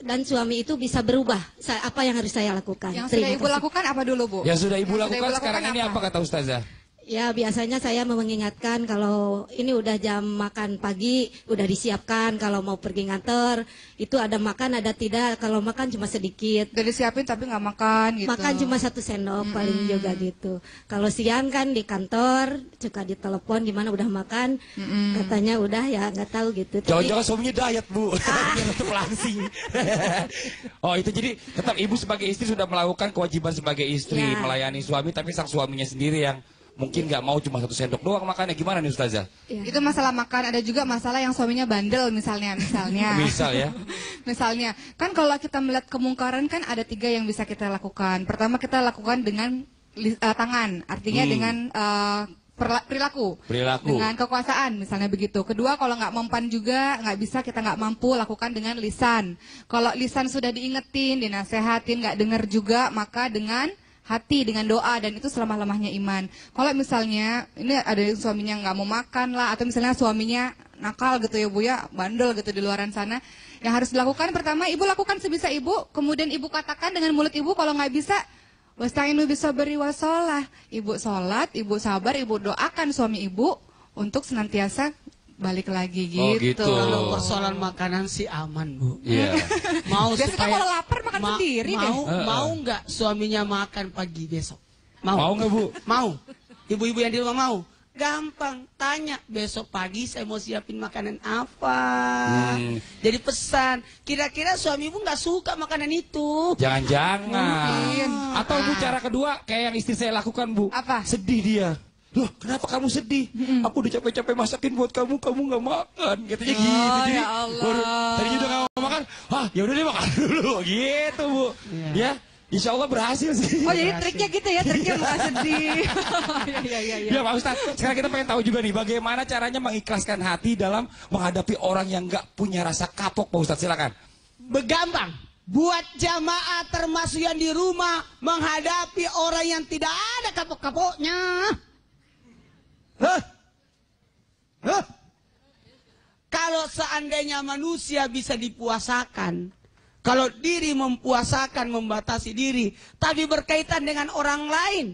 dan suami itu bisa berubah. Apa yang harus saya lakukan? Yang sudah Ibu lakukan apa dulu, Bu? Yang sudah Ibu Yang lakukan sudah Ibu sekarang lakukan ini apa kata Ustazah? Ya biasanya saya mengingatkan kalau ini udah jam makan pagi, udah disiapkan kalau mau pergi ngantor, itu ada makan ada tidak, kalau makan cuma sedikit. Udah disiapin tapi nggak makan gitu. Makan cuma 1 sendok paling juga gitu. Kalau siang kan di kantor, suka ditelepon gimana udah makan, katanya udah ya nggak tahu gitu. Jangan-jangan suaminya diet, Bu. Biar untuk langsing. Oh itu jadi tetap Ibu sebagai istri sudah melakukan kewajiban sebagai istri, Ya. melayani suami, tapi sang suaminya sendiri yang mungkin nggak mau cuma 1 sendok doang makannya. Gimana nih Ustazah? Itu masalah makan, ada juga masalah yang suaminya bandel misalnya. Misal ya. Misalnya, kan kalau kita melihat kemungkaran kan ada 3 yang bisa kita lakukan. Pertama kita lakukan dengan tangan, artinya dengan perilaku, dengan kekuasaan misalnya begitu. Kedua, kalau nggak mempan juga, nggak bisa, kita nggak mampu, lakukan dengan lisan. Kalau lisan sudah diingetin, dinasehatin, nggak dengar juga, maka dengan hati, dengan doa, dan itu selemah-lemahnya iman. Kalau misalnya ini ada yang suaminya nggak mau makan lah, atau misalnya suaminya nakal gitu ya Bu ya, bandel gitu di luaran sana, yang harus dilakukan pertama Ibu lakukan sebisa Ibu, kemudian Ibu katakan dengan mulut Ibu, kalau nggak bisa wasta'inu bisabri wasolah, Ibu sholat, Ibu sabar, Ibu doakan suami Ibu untuk senantiasa balik lagi gitu. Oh, gitu. Kalau persoalan makanan sih aman, Bu. Iya. Mau Biasanya supaya kalau lapar makan sendiri deh. Mau nggak suaminya makan pagi besok? Mau nggak, Bu? Mau. Ibu-ibu yang di rumah mau? Gampang, tanya besok pagi saya mau siapin makanan apa. Jadi pesan, kira-kira suami ibu nggak suka makanan itu. Jangan-jangan. Atau Bu, cara kedua kayak yang istri saya lakukan, Bu. Apa? Sedih dia. Loh, kenapa kamu sedih? Aku udah capek-capek masakin buat kamu nggak makan. Katanya gitu. Jadi, ya Allah. tadinya udah nggak mau makan. Ya udah deh makan dulu. Gitu, Bu. Ya, insya Allah berhasil sih. Oh jadi triknya gitu ya, triknya bukan sedih. Ya Pak Ustadz, sekarang kita pengen tahu juga nih bagaimana caranya mengikhlaskan hati dalam menghadapi orang yang nggak punya rasa kapok, Pak Ustadz, silakan. Begampang. Buat jamaah termasuk yang di rumah menghadapi orang yang tidak ada kapok-kapoknya. Kalau seandainya manusia bisa dipuasakan, kalau diri mempuasakan, membatasi diri, tapi berkaitan dengan orang lain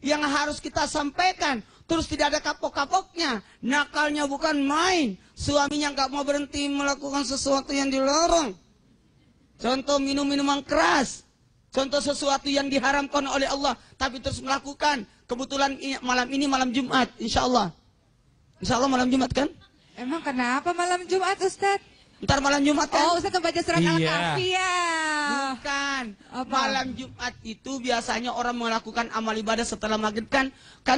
yang harus kita sampaikan, terus tidak ada kapok-kapoknya, nakalnya bukan main, suaminya nggak mau berhenti melakukan sesuatu yang dilarang. Contoh minum minuman keras, contoh sesuatu yang diharamkan oleh Allah, tapi terus melakukan. Kebetulan malam ini malam Jumat, insya Allah. Insya Allah malam Jumat kan? Emang kenapa malam Jumat Ustadz? Ntar malam Jumat kan? Oh Ustadz membaca surat Al-Kahfi ya. Bukan. Apa? Malam Jumat itu biasanya orang melakukan amal ibadah setelah maghrib kan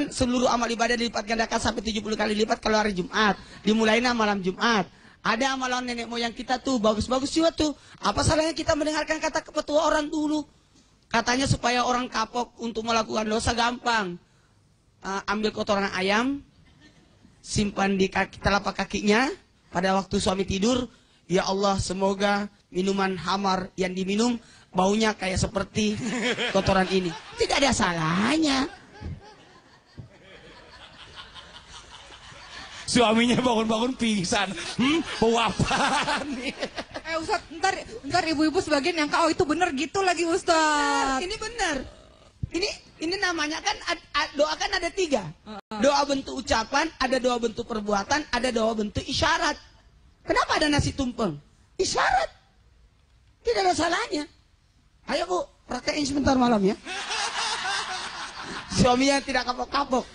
seluruh amal ibadah dilipat gandakan sampai 70 kali lipat kalau hari Jumat. Dimulainya malam Jumat. Ada amalan nenek moyang kita tuh bagus-bagus juga tuh. Apa salahnya kita mendengarkan kata petua orang dulu? Katanya supaya orang kapok untuk melakukan dosa gampang. Ambil kotoran ayam, simpan di telapak kakinya pada waktu suami tidur. Ya Allah, semoga minuman hamar yang diminum baunya kayak seperti kotoran ini. Tidak ada salahnya. Suaminya bangun-bangun pingsan. Bau apaan nih? Ustadz, ntar ibu-ibu sebagian yang oh itu bener gitu lagi Ustadz. Ini benar. Ini namanya kan doa kan ada 3. Doa bentuk ucapan, ada doa bentuk perbuatan, ada doa bentuk isyarat. Kenapa ada nasi tumpeng? Isyarat. Tidak ada salahnya. Ayo Bu, praktekin sebentar malam ya. Suaminya tidak kapok-kapok.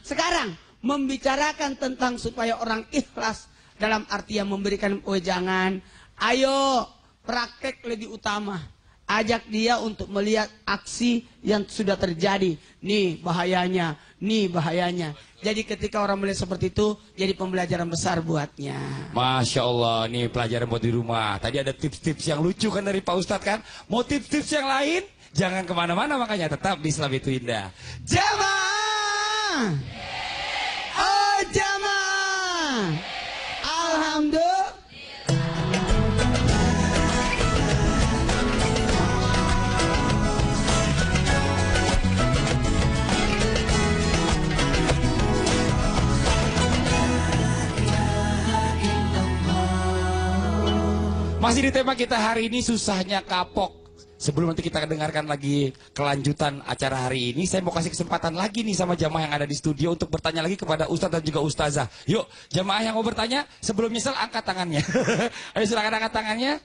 Sekarang membicarakan tentang supaya orang ikhlas dalam arti yang memberikan wejangan. Ayo praktek lebih utama. Ajak dia untuk melihat aksi yang sudah terjadi. Nih bahayanya, nih bahayanya. Jadi ketika orang melihat seperti itu, jadi pembelajaran besar buatnya. Masya Allah, nih pelajaran buat di rumah. Tadi ada tips-tips yang lucu kan dari Pak Ustadz kan. Mau tips-tips yang lain? Jangan kemana-mana, makanya tetap di Islam itu Indah. Jamaah! Oh jamaah! Alhamdulillah. Masih di tema kita hari ini, susahnya kapok. Sebelum nanti kita dengarkan lagi kelanjutan acara hari ini, saya mau kasih kesempatan lagi nih sama jamaah yang ada di studio untuk bertanya lagi kepada Ustadz dan juga Ustazah. Yuk, jamaah yang mau bertanya, sebelum nyesel angkat tangannya. Ayo silakan angkat tangannya.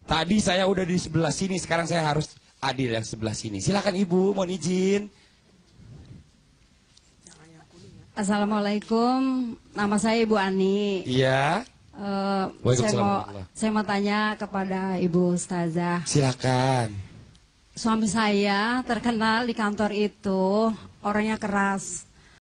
Tadi saya udah di sebelah sini, sekarang saya harus adil yang sebelah sini. Silakan Ibu, mohon izin. Assalamualaikum, nama saya Ibu Ani. Iya. Saya mau tanya kepada Ibu Ustazah. Silakan. Suami saya terkenal di kantor itu orangnya keras.